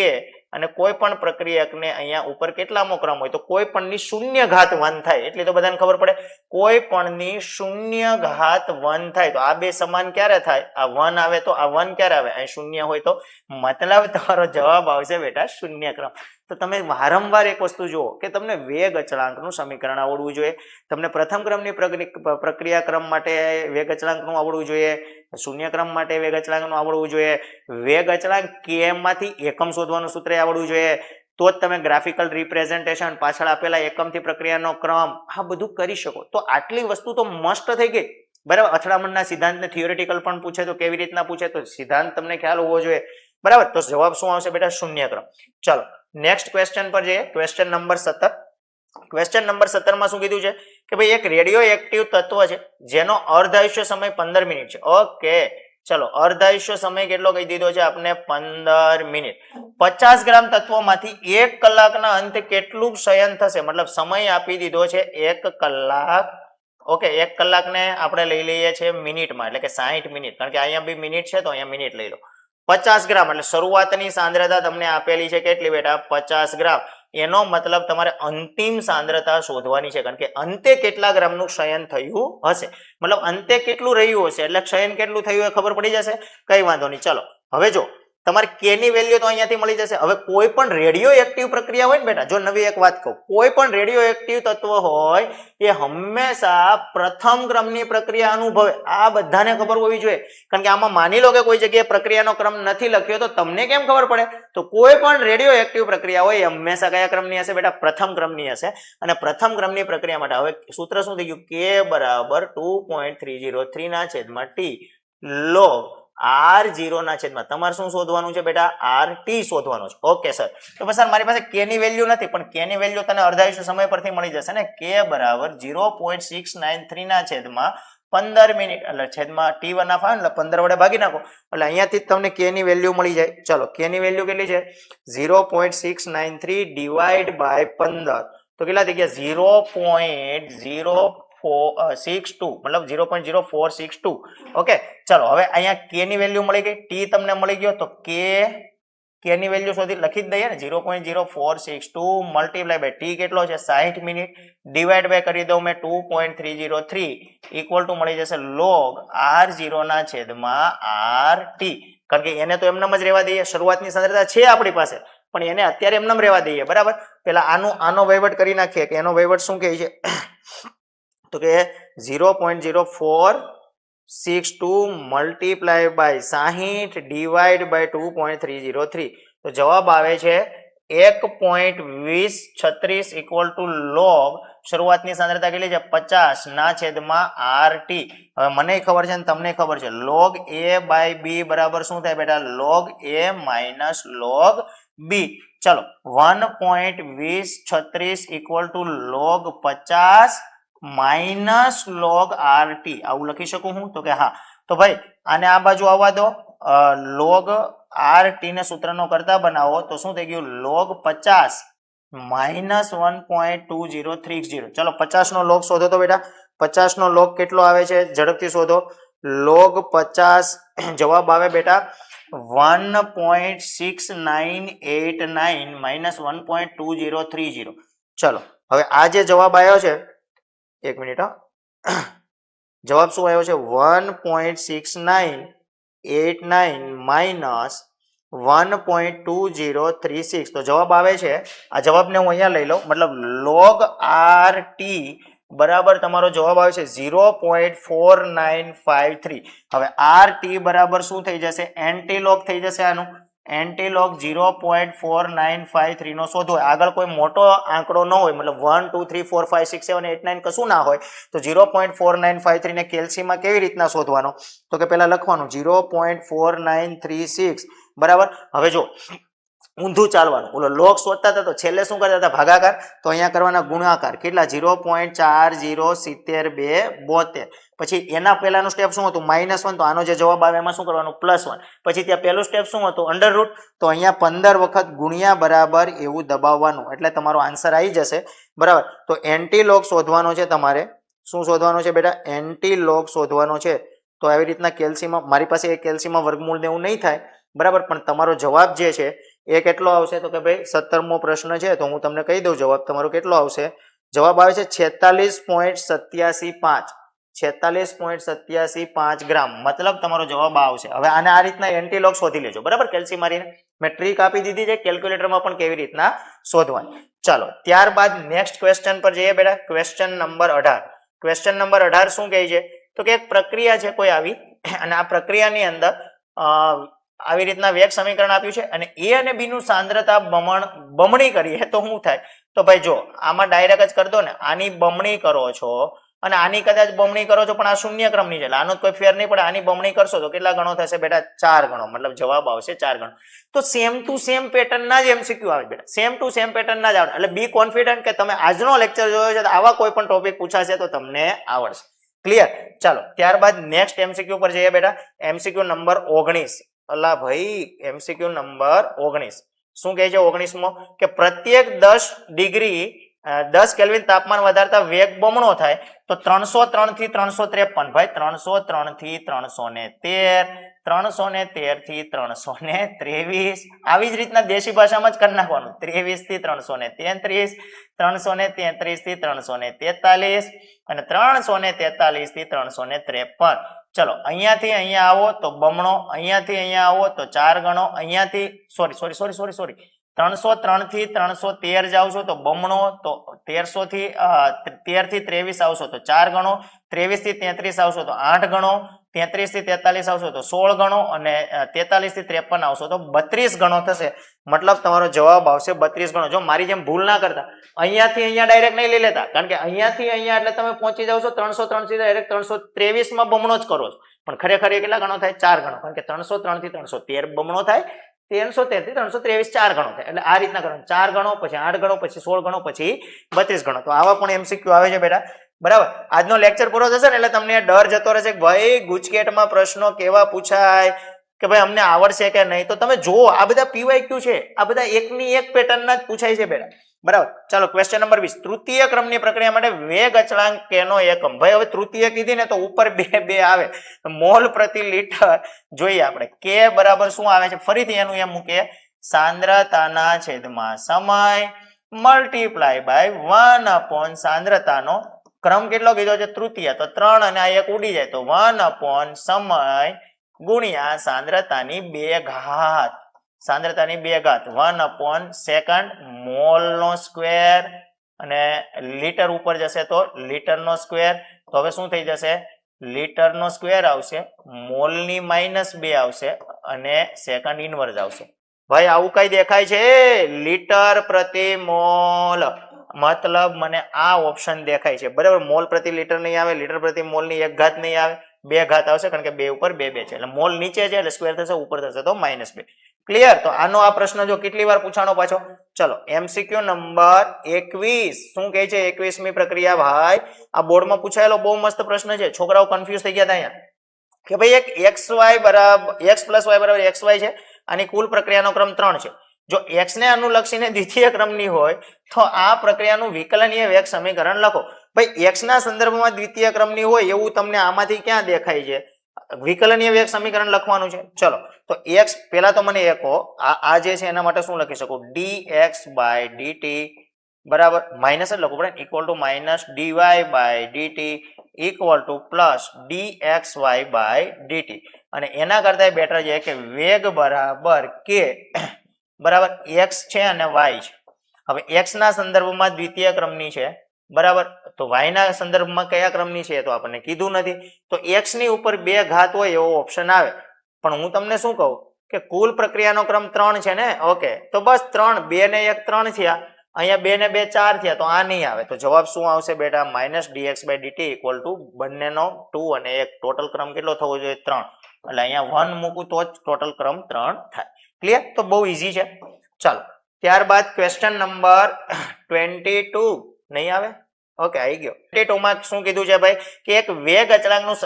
અને કોઈ પણ પ્રક્રિયકને અહીંયા ઉપર કેટલામો ક્રમ હોય તો કોઈ પણ ની શૂન્ય ઘાત 1 થાય, એટલે તો બધાને ખબર પડે કોઈ પણ ની શૂન્ય ઘાત 1 થાય તો આ બે સમાન ક્યારે થાય, આ 1 આવે તો આ 1 ક્યારે આવે, અહીં શૂન્ય હોય તો મતલબ તમારો જવાબ આવશે બેટા શૂન્ય ક્રમ. તો તમે વારંવાર એક વસ્તુ જુઓ કે તમને વેગ અચળાંકનું સમીકરણ આવડવું જોઈએ, તમને પ્રથમ ક્રમની પ્રક્રિયા ક્રમ માટે વેગ અચળાંકનું આવડવું જોઈએ, શૂન્ય ક્રમ માટે વેગ અચળાંકનું આવડવું જોઈએ, વેગ અચળાંક k માંથી એકમ શોધવાનું સૂત્ર આવડવું જોઈએ, તો જ તમે ગ્રાફિકલ રિપ્રેઝન્ટેશન પાછળ આપેલા એકમથી પ્રક્રિયાનો ક્રમ આ બધું કરી શકો. તો આટલી વસ્તુ તો મસ્ત થઈ ગઈ બરાબર. અથડામણના સિદ્ધાંતને થિયોરિટિકલ પણ પૂછે તો કેવી રીતના પૂછે તો સિદ્ધાંત તમને ખ્યાલ હોવો જોઈએ બરાબર. તો જવાબ શું આવશે બેટા શૂન્ય ક્રમ. ચલો નેક્સ્ટ ક્વેશ્ચન પર જઈએ. Question number 17. ક્વેશ્ચન નંબર 17 માં શું કીધું છે કે ભાઈ એક રેડિયો એક્ટિવ તત્વ છે જેનો અર્ધાયુષ્ય સમય 15 મિનિટ છે. ઓકે ચલો અર્ધાયુષ્ય સમય કેટલો કહી દીધો છે આપણે 15 મિનિટ. 50 ગ્રામ તત્વોમાંથી 1 કલાકના અંતે કેટલું શયન થશે, મતલબ સમય આપી દીધો છે 1 કલાક. ઓકે 1 કલાકને આપણે લઈ લઈએ છીએ મિનિટમાં એટલે કે 60 મિનિટ, કારણ કે અહીંયા બી મિનિટ છે તો અહીંયા મિનિટ લઈ લો. 50 ગ્રામ એટલે શરૂઆતની સાંદ્રતા તમને આપેલી છે કેટલી બેટા 50 ગ્રામ. એનો મતલબ તમારે અંતિમ સાંદ્રતા શોધવાની છે, કારણ કે અંતે કેટલા ગ્રામનું ક્ષયન થયું હશે, મતલબ અંતે કેટલું રહ્યું હશે એટલે ક્ષયન કેટલું થયું એ ખબર પડી જશે. કઈ વાંધો નહીં. ચલો હવે જો તમારે k ની વેલ્યુ તો અહીંયાથી મળી જશે. હવે કોઈ પણ રેડિયો એક્ટિવ પ્રક્રિયા હોય ને બેટા, જો નવી એક વાત કહું, કોઈ પણ રેડિયો એક્ટિવ તત્વ હોય એ હંમેશા પ્રથમ ક્રમની પ્રક્રિયા અનુભવે. આ બધાને ખબર હોવી જોઈએ, કારણ કે આમાં માની લો કે કોઈ જગ્યાએ પ્રક્રિયાનો ક્રમ નથી લખ્યો તો તમને કેમ ખબર પડે, તો કોઈ પણ રેડિયો એક્ટિવ પ્રક્રિયા હોય એ હંમેશા કયા ક્રમની હશે બેટા પ્રથમ ક્રમની હશે. અને પ્રથમ ક્રમની પ્રક્રિયા માટે હવે સૂત્ર શું થઈ ગયું, k બરાબર 2.303 ના છેદમાં t log R0 ના છેદમાં તમારે શું શોધવાનું છે બેટા RT શોધવાનું છે. ઓકે સર, તો બસ સર મારી પાસે k ની વેલ્યુ નથી, પણ k ની વેલ્યુ તને અર્ધાયુષ્ય સમય પરથી મળી જશે ને. k બરાબર 0.693 ના છેદમાં 15 મિનિટ એટલે છેદમાં t1 ના એટલે 15 વડે ભાગી નાખો એટલે અહીંયાથી તમને k ની વેલ્યુ મળી જાય. ચલો k ની વેલ્યુ કેટલી છે 0.693 ડિવાઈડ બાય 15 તો કેટલા થઈ ગયા 0.062 મતલબ 0.0462. ઓકે ચલો હવે અહીંયા k ની વેલ્યુ મળી ગઈ, t તમને મળી ગયો તો k ની વેલ્યુ શોધી લખી જ દઈએ ને 0.0462 મલ્ટીપ્લાય બાય t કેટલો છે 60 મિનિટ ડિવાઈડ બાય કરી દઉં મેં 2.303 ઇક્વલ ટુ મળી જશે log R0 ના છેદમાં RT. કારણ કે એને તો એમનેમ જ રહેવા દઈએ, શરૂઆતની સાંદ્રતા છે આપણી પાસે પણ એને અત્યારે એમનેમ રહેવા દઈએ બરાબર. પેલા આનો વહીવટ કરી નાખીએ કે એનો વહીવટ શું કહે છે તો કે 0.0462 મલ્ટીપ્લાય બાય 60 ડિવાઈડ બાય 2.303 તો જવાબ આવે છે 1.2036 ઇક્વલ ટુ લોગ શરૂઆતની સાંદ્રતા કેટલી છે 50 ના છેદમાં RT. હવે મને ખબર છે ને તમને ખબર છે log a બાય b બરાબર શું થાય બેટા log a minus log b. ચલો 1.2036 equal to log 50 minus log RT આવું લખી શકું હું તો કે હા. તો ભાઈ આને આ બાજુ આવવા દો, log RT ને સૂત્રનો કરતા બનાવો તો શું થઈ ગયું log 50 માઇનસ 1.2030. ચલો 50 નો log શોધો તો બેટા 50 નો log કેટલો આવે છે ઝડપથી શોધો. log 50 જવાબ આવે બેટા 1.6989 માઇનસ 1.2030. ચલો હવે આ જે જવાબ આવ્યો છે એક મિનિટ જવાબ શું આવ્યો છે 1.6989 માઇનસ 1.2036. તો જવાબ આવે છે આ જવાબને હું અહીંયા લઈ લઉં મતલબ log RT બરાબર તમારો જવાબ આવશે 0.4953. હવે RT બરાબર શું થઈ જશે? એન્ટીલોગ થઈ જશે આનું. એન્ટીલોગ 0.4953 નો શોધો. આગળ કોઈ મોટો આંકડો ન હોય, મતલબ 1 2 3 4 5 6 7 8 9 કશું ના હોય, તો 0.4953 ને કેલ્સીમાં કેવી રીતના શોધવાનો? તો કે પહેલા લખવાનું 0.4936. બરાબર. હવે જો ઊંધું ચાલવાનું, ઓલો લોગ શોધતા હતા તો છેલ્લે શું કરતા હતા? ભાગાકાર. તો અહીંયા કરવાના ગુણાકાર. કેટલા? 0.407272. પછી એના પહેલાનું સ્ટેપ શું હતું? -1. તો આનો જે જવાબ આવે એમાં શું કરવાનું? +1. પછી ત્યાં પહેલું સ્ટેપ શું હતું? અંડરરૂટ. તો અહીંયા 15 વખત ગુણ્યા બરાબર એવું દબાવવાનું, એટલે તમારો આન્સર આવી જશે. બરાબર. તો એન્ટીલોગ શોધવાનો છે તમારે. શું શોધવાનો છે બેટા? એન્ટીલોગ શોધવાનો છે. તો આવી રીતના કેલ્સીમાં, મારી પાસે એક કેલ્સીમાં વર્ગમૂળ ને એવું નહીં થાય, બરાબર, પણ તમારો જવાબ જે છે એ કેટલો આવશે? તો કે ભાઈ 17મો પ્રશ્ન છે, તો હું તમને કહી દઉં જવાબ તમારો કેટલો આવશે. જવાબ આવે છે 46.875. 46.875 ગ્રામ, મતલબ તમારો જવાબ આવશે. હવે આને આ રીતના એન્ટીલોગ શોધી લેજો. બરાબર. કેલ્સી મારીને મેં ટ્રીક આપી દીધી છે કેલ્ક્યુલેટરમાં પણ કેવી રીતના શોધવાની. ચાલો ત્યારબાદ નેક્સ્ટ ક્વેશ્ચન પર જઈએ બેટા. Question number 18. ક્વેશ્ચન નંબર 18 શું કહે છે? તો કે એક પ્રક્રિયા છે કોઈ આવી, અને આ પ્રક્રિયાની અંદર આવી રીતના વેગ સમીકરણ આપ્યું છે, અને એ અને બી નું સાંદ્રતા બમણી કરીએ તો શું થાય? તો ભાઈ જો આમાં ડાયરેક્ટ જ કરી દો ને. આની બમણી કરો છો અને આની કદાચ બમણી કરો છો, પણ આ શૂન્ય ક્રમની છે એટલે આનો કોઈ ફેર નહીં પડે. આની બમણી કરશો તો કેટલા ગણો થશે બેટા? 4 ગણો. મતલબ જવાબ આવશે 4 ગણો. તો સેમ ટુ સેમ પેટર્ન ના જ MCQ આવે બેટા. સેમ ટુ સેમ પેટર્ન ના જ આવે. એટલે બી કોન્ફિડન્ટ કે તમે આજનો લેક્ચર જોયો છે તો આવા કોઈ પણ ટોપિક પૂછાશે તો તમને આવડશે. ક્લિયર? ચાલો ત્યારબાદ નેક્સ્ટ MCQ પર જઈએ બેટા. MCQ number 19. અલા ભાઈ, MCQ નંબર 19 શું કહે છે? 19મો કે પ્રત્યેક 10 ડિગ્રી 10 કેલ્વિન તાપમાન વધારતા વેગ બમણો થાય તો 303 થી 353. ભાઈ 303 થી 313, 313 થી 323. આવી જ રીતના દેશી ભાષામાં જ કરી નાખવાનું. 23 થી 333, 333 થી 343 અને 343 થી 353. ચલો અહીંયાથી અહીંયા આવો તો બમણો, અહીંયાથી અહીંયા આવો તો 4 ગણો, અહીંયાથી સોરી 303 થી 313 જાવ છો તો બમણો, તો 13 થી 23 આવશો તો 4 ગણો, 23 થી 33 આવશો તો 8 ગણો, 33 થી 43 આવશો તો 16 ગણો, અને 43 થી 53 આવશો તો 32 ગણો થશે. મતલબ તમારો જવાબ આવશે 32 ગણો. જો મારી જેમ ભૂલ ના કરતા, અહીંયાથી અહીંયા ડાયરેક્ટ નહીં લઈ લેતા, કારણ કે અહીંયાથી અહીંયા એટલે તમે પહોંચી જાવ છો 303 થી ડાયરેક્ટ 323 માં બમણો જ કરો છો, પણ ખરેખર એ કેટલા ગણો થાય? 4 ગણો, કારણ કે 303 થી 313 બમણો થાય, 313 થી 323 4 ગણો થાય. એટલે આ રીતના કરવાનું. 4 ગણો, પછી 8 ગણો, પછી 16 ગણો, પછી 32 ગણો. તો આવા પણ MCQ આવે છે બેટા. બરાબર. આજનો લેક્ચર પૂરો થશે ને એટલે તમને ડર જતો રહેશે કે ભાઈ ગુજકેટમાં પ્રશ્નો કેવા પૂછાય, કે ભાઈ અમને આવડશે કે નહીં. તો તમે જુઓ, આ બધા PYQ છે, આ બધા એકની એક પેટર્નના જ પૂછાય છે બેટા. બરાબર. ચાલો ક્વેશ્ચન નંબર 20. તૃતીય ક્રમની પ્રક્રિયા માટે વેગ અચળાંક કેનો એકમ? ભાઈ હવે તૃતીય કીધી ને તો ઉપર બે આવે. મોલ પ્રતિ લિટર જોઈએ આપણે. કે બરાબર શું આવે છે? ફરીથી એનું એમ મૂકે, સાંદ્રતાના છેદમાં સમય મલ્ટીપ્લાય બાય 1 સાંદ્રતાનો ક્રમ કેટલો કીધો છે? તૃતીય. તો 3 અને આ એક ઉડી જાય તો 1 સમય ગુણ્યા સાંદ્રતાની 2 ઘાત. સાંદ્રતાની 2 ઘાત 1 સેકન્ડ, મોલ નો સ્ક્વેર, અને લીટર ઉપર જશે તો લીટર નો સ્ક્વેર. તો હવે શું થઈ જશે? લીટર નો સ્ક્વેર આવશે, મોલની -2 આવશે, અને સેકન્ડ ઇનવર્સ આવશે. ભાઈ આવું કઈ દેખાય છે? લીટર પ્રતિ મોલ. મતલબ મને આ ઓપ્શન દેખાય છે. બરાબર. મોલ પ્રતિ લીટર નહીં આવે, લીટર પ્રતિ મોલ ની 1 ઘાત નહીં આવે, 2 ઘાત આવશે, કારણ કે 2 ઉપર 2 છે, એટલે મોલ નીચે છે એટલે સ્ક્વેર થશે, ઉપર થશે તો -2. ક્લિયર? તો આનો આ પ્રશ્ન જો કેટલી વાર પૂછાણો પાછો. ચલો MCQ નંબર 21 શું કહે છે? 21મી પ્રક્રિયા. ભાઈ આ બોર્ડમાં પૂછાયેલો બહુ મસ્ત પ્રશ્ન છે. છોકરાઓ કન્ફ્યુઝ થઈ ગયા હતા અહીંયા કે ભાઈ એક x + y બરાબર xy છે, આની કુલ પ્રક્રિયાનો ક્રમ 3 છે. જો x ને અનુલક્ષીને દ્વિતીય ક્રમની હોય તો આ પ્રક્રિયાનું વિકલનીય વેગ સમીકરણ લખો. ભાઈ x ના સંદર્ભમાં દ્વિતીય ક્રમની હોય એવું તમને આમાંથી ક્યાં દેખાય છે? વિકલનીય વેગ સમીકરણ લખવાનું છે. ચલો તો x પહેલા તો મને કહો, આ જે છે એના માટે શું લખી શકું? dx/dt બરાબર, માઇનસ જ લખવું પડે, equal to -dy/dt equal to plus dxy/dt. અને એના કરતા બેટર છે કે વેગ બરાબર k બરાબર x છે અને y છે. હવે x ના સંદર્ભમાં દ્વિતીય ક્રમની છે, બરાબર. તો y ના સંદર્ભમાં કયા ક્રમની છે તો આપણને કીધું નથી. તો x ની ઉપર 2 ઘાત હોય એવો ઓપ્શન આવે. પણ હું તમને શું કહું કે કુલ પ્રક્રિયાનો ક્રમ 3 છે ને. ઓકે, તો બસ 3, 2 ને 1 3 થયા, અહીંયા 2 ને 2 4 થયા, તો આ નહીં આવે. તો જવાબ શું આવશે બેટા? -dx/dt ઇક્વલ ટુ બંનેનો 2 અને 1 ટોટલ ક્રમ કેટલો થવો જોઈએ? 3. એટલે અહીંયા 1 મૂકું તો જ ટોટલ ક્રમ 3 થાય. ક્લિયર? તો બહુ ઈઝી છે. ચાલો, ત્યારબાદ ક્વેશ્ચન નંબર 22 નહીં આવે? ઓકે, આવી ગયો. 22 માં શું કીધું છે ભાઈ કે એક વેગ અચળાંકનું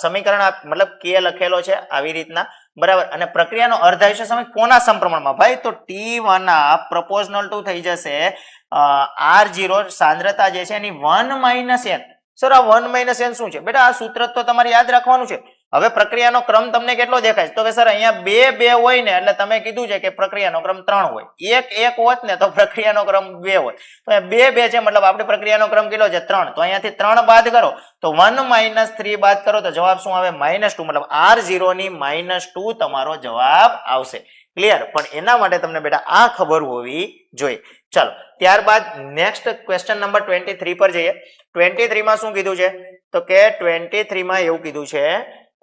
સમીકરણ મતલબ કે લખેલો છે આવી રીતના, બરાબર. અને પ્રક્રિયાનો અર્ધાયુષ્ય સમય કોના સમપ્રમાણમાં? ભાઈ તો t1 proportional to થઈ જશે r0 સાંદ્રતા જે છે એની 1 - n. સર આ 1 - n શું છે બેટા? આ સૂત્ર તો તમારે યાદ રાખવાનું છે. હવે પ્રક્રિયાનો ક્રમ તમને કેટલો દેખાય છે? તો કે સર અહીંયા 2 2 હોય ને એટલે તમે કીધું છે કે પ્રક્રિયાનો ક્રમ 3 હોય. 1 1 હોત ને તો પ્રક્રિયાનો ક્રમ 2 હોય. તો અહીંયા 2 2 છે મતલબ આપણી પ્રક્રિયાનો ક્રમ કેટલો છે? 3. તો અહીંયાથી 3 બાદ કરો તો 1 - 3 બાદ કરો તો જવાબ શું આવે? -2. મતલબ r0 ની -2 તમારો જવાબ આવશે. ક્લિયર? પણ એના માટે તમને બેટા આ ખબર હોવી જોઈએ. ચાલો, ત્યારબાદ નેક્સ્ટ ક્વેશ્ચન નંબર 23 પર જઈએ. 23 માં શું કીધું છે? તો કે 23 માં એવું કીધું છે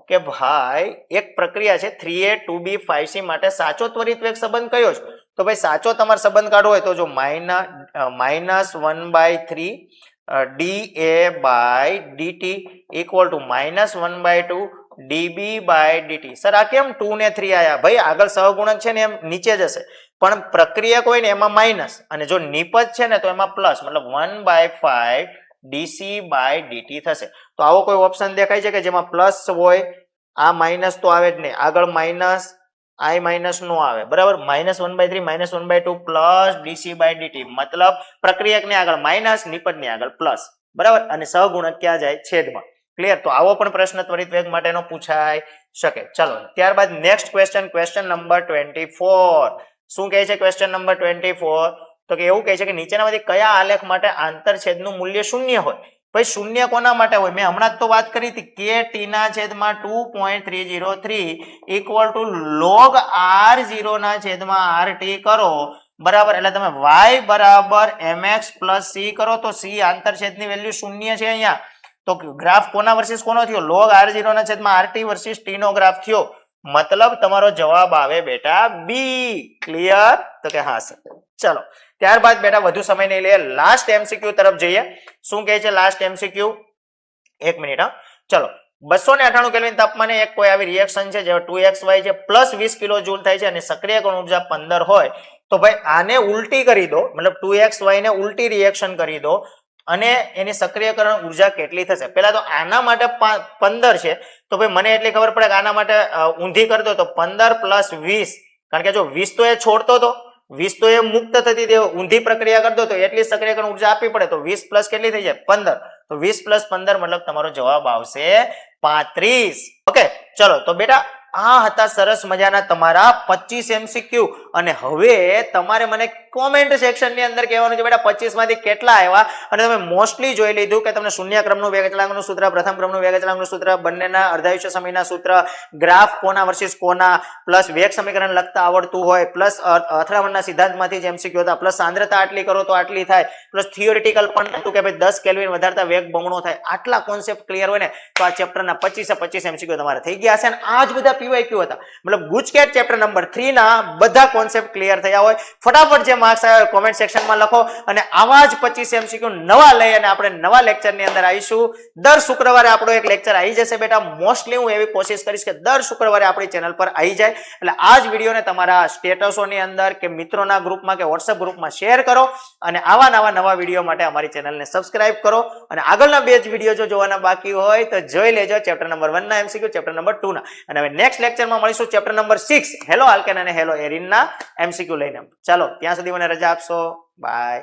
કે ભાઈ એક પ્રક્રિયા છે 3a 2b 5c માટે સાચો ત્વરિત વેગ સંબંધ કયો છે? તો ભાઈ સાચો તમારે સંબંધ કાઢવો હોય તો જો -1/3 dA/dt equal to -1/2 dB/dt. Sir આ કેમ 2 ને 3 આયા? ભાઈ આગળ સહગુણક છે ને એમ નીચે જશે, પણ પ્રક્રિયક હોય ને એમાં માઇનસ અને જો નિપજ છે ને તો એમાં પ્લસ, મતલબ 1/5 dC/dt થશે. તો આવો કોઈ ઓપ્શન દેખાય છે કે જેમાં પ્લસ હોય? આ માઇનસ તો આવે જ નહીં, આગળ માઇનસ, આ માઇનસ નો આવે, બરાબર. -1/3 -1/2 પ્લસ dC/dt મતલબ પ્રક્રિયકની આગળ માઇનસ, નિપજની આગળ પ્લસ, બરાબર. અને સહગુણક ક્યાં જાય? છેદમાં. ક્લિયર? તો આવો પણ પ્રશ્ન ત્વરિત વેગ માટેનો પૂછાઈ શકે. ચલો, ત્યારબાદ નેક્સ્ટ ક્વેશ્ચન નંબર 24. શું કહે છે ક્વેશ્ચન નંબર 24? તો કે એવું કહે છે કે નીચેનામાંથી કયા આલેખ માટે આંતરછેદનું મૂલ્ય 0 હોય? ભાઈ 0 કોના માટે હોય? મેં હમણાં જ તો વાત કરી હતી કે t/2.303 equal to log r0 ના છેદમાં rt કરો, બરાબર. એટલે તમે y બરાબર mx પ્લસ c કરો તો c આંતરછેદની વેલ્યુ 0 છે અહીંયા. તો ગ્રાફ કોના વર્સિસ કોનો થયો? log r0 ના છેદમાં rt વર્સિસ t નો ગ્રાફ થયો. મતલબ તમારો જવાબ આવે બેટા બી. ક્લિયર? તો કે હા સર. ચલો, ત્યારબાદ બેટા વધુ સમય નહીં લે, લાસ્ટ MCQ તરફ જઈએ. શું કહે છે લાસ્ટ MCQ? એક મિનિટ હા. ચલો, 298 કેલ્વિન તાપમાને એક કોઈ આવી રિએક્શન છે જે 2xy છે પ્લસ 20 કિલો જૂલ થાય છે અને સક્રિય કણ ઉર્જા 15 હોય તો ભાઈ આને ઉલટી કરી દો, મતલબ 2xy ને ઉલટી રિએક્શન કરી દો અને એની સક્રિયકરણ ઉર્જા કેટલી થશે? પહેલા તો આના માટે 15 છે તો ભાઈ મને એટલી ખબર પડે કે આના માટે ઊંધી કરી દો તો 15 + 20, કારણ કે જો 20 તો એ છોડતો હતો, 20 તો એ મુક્ત થતી હતી, ઊંધી પ્રક્રિયા કરતો તો એટલી સક્રિયકરણ ઉર્જા આપવી પડે, તો 20 પ્લસ કેટલી થઈ જાય? 15. તો 20 + 15 મતલબ તમારો જવાબ આવશે 35. ઓકે, ચલો તો બેટા આ હતા સરસ મજાના તમારા 25 MCQ. અને હવે તમારે મને કોમેન્ટ સેક્શન ની અંદર કહેવાનું છે બેટા 25 માંથી કેટલા આવ્યા. અને તમે મોસ્ટલી જોઈ લીધું કે તમને શૂન્ય ક્રમનું વેગ અચળાંકનું સૂત્ર, પ્રથમ ક્રમનું વેગ અચળાંકનું સૂત્ર, બંનેના અર્ધાયુષ્ય સમયના સૂત્ર, ગ્રાફ કોના વર્સિસ કોના, પ્લસ વેગ સમીકરણ લખતા આવડતું હોય, પ્લસ અથડામણના સિદ્ધાંતમાંથી જ MCQ હતા, પ્લસ સાંદ્રતા આટલી કરો તો આટલી થાય, પ્લસ થિયોરિટિકલ પણ હતું કે ભાઈ 10 કેલ્વિન વધારતા વેગ બમણો થાય. આટલા કોન્સેપ્ટ ક્લિયર હોય ને તો આ ચેપ્ટરના 25 MCQ તમારે થઈ ગયા હશે. અને આ જ બધા PYQ હતા, મતલબ ગુજકેટ ચેપ્ટર નંબર 3 ના બધા કોન્સેપ્ટ ક્લિયર થયા હોય. ફટાફટ જે માર્ક્સ આવ્યા કોમેન્ટ સેક્શનમાં લખો અને આવા જ 25 MCQ નવા લઈ અને આપણે નવા લેક્ચરની અંદર આવીશું. દર શુક્રવારે આપણો એક લેક્ચર આવી જશે બેટા. મોસ્ટલી હું એવી કોશિશ કરીશ કે દર શુક્રવારે આપણી ચેનલ પર આવી જાય. એટલે આ જ વિડીયોને તમારા સ્ટેટસોની અંદર કે મિત્રોના ગ્રુપમાં કે WhatsApp ગ્રુપમાં શેર કરો અને આવા નવા વિડીયો માટે અમારી ચેનલને સબસ્ક્રાઇબ કરો. અને આગળના બે જ વિડીયો જો જોવાના બાકી હોય તો જોઈ લેજો, ચેપ્ટર નંબર 1 ના MCQ, ચેપ્ટર નંબર 2 ના. અને હવે નેક્સ્ટ લેક્ચરમાં મળીશું ચેપ્ટર નંબર 6 હેલો આલ્કેન અને હેલો એરિન ના MCQ લઈને. ચાલો ત્યાં સુધી મને રજા આપશો. બાય.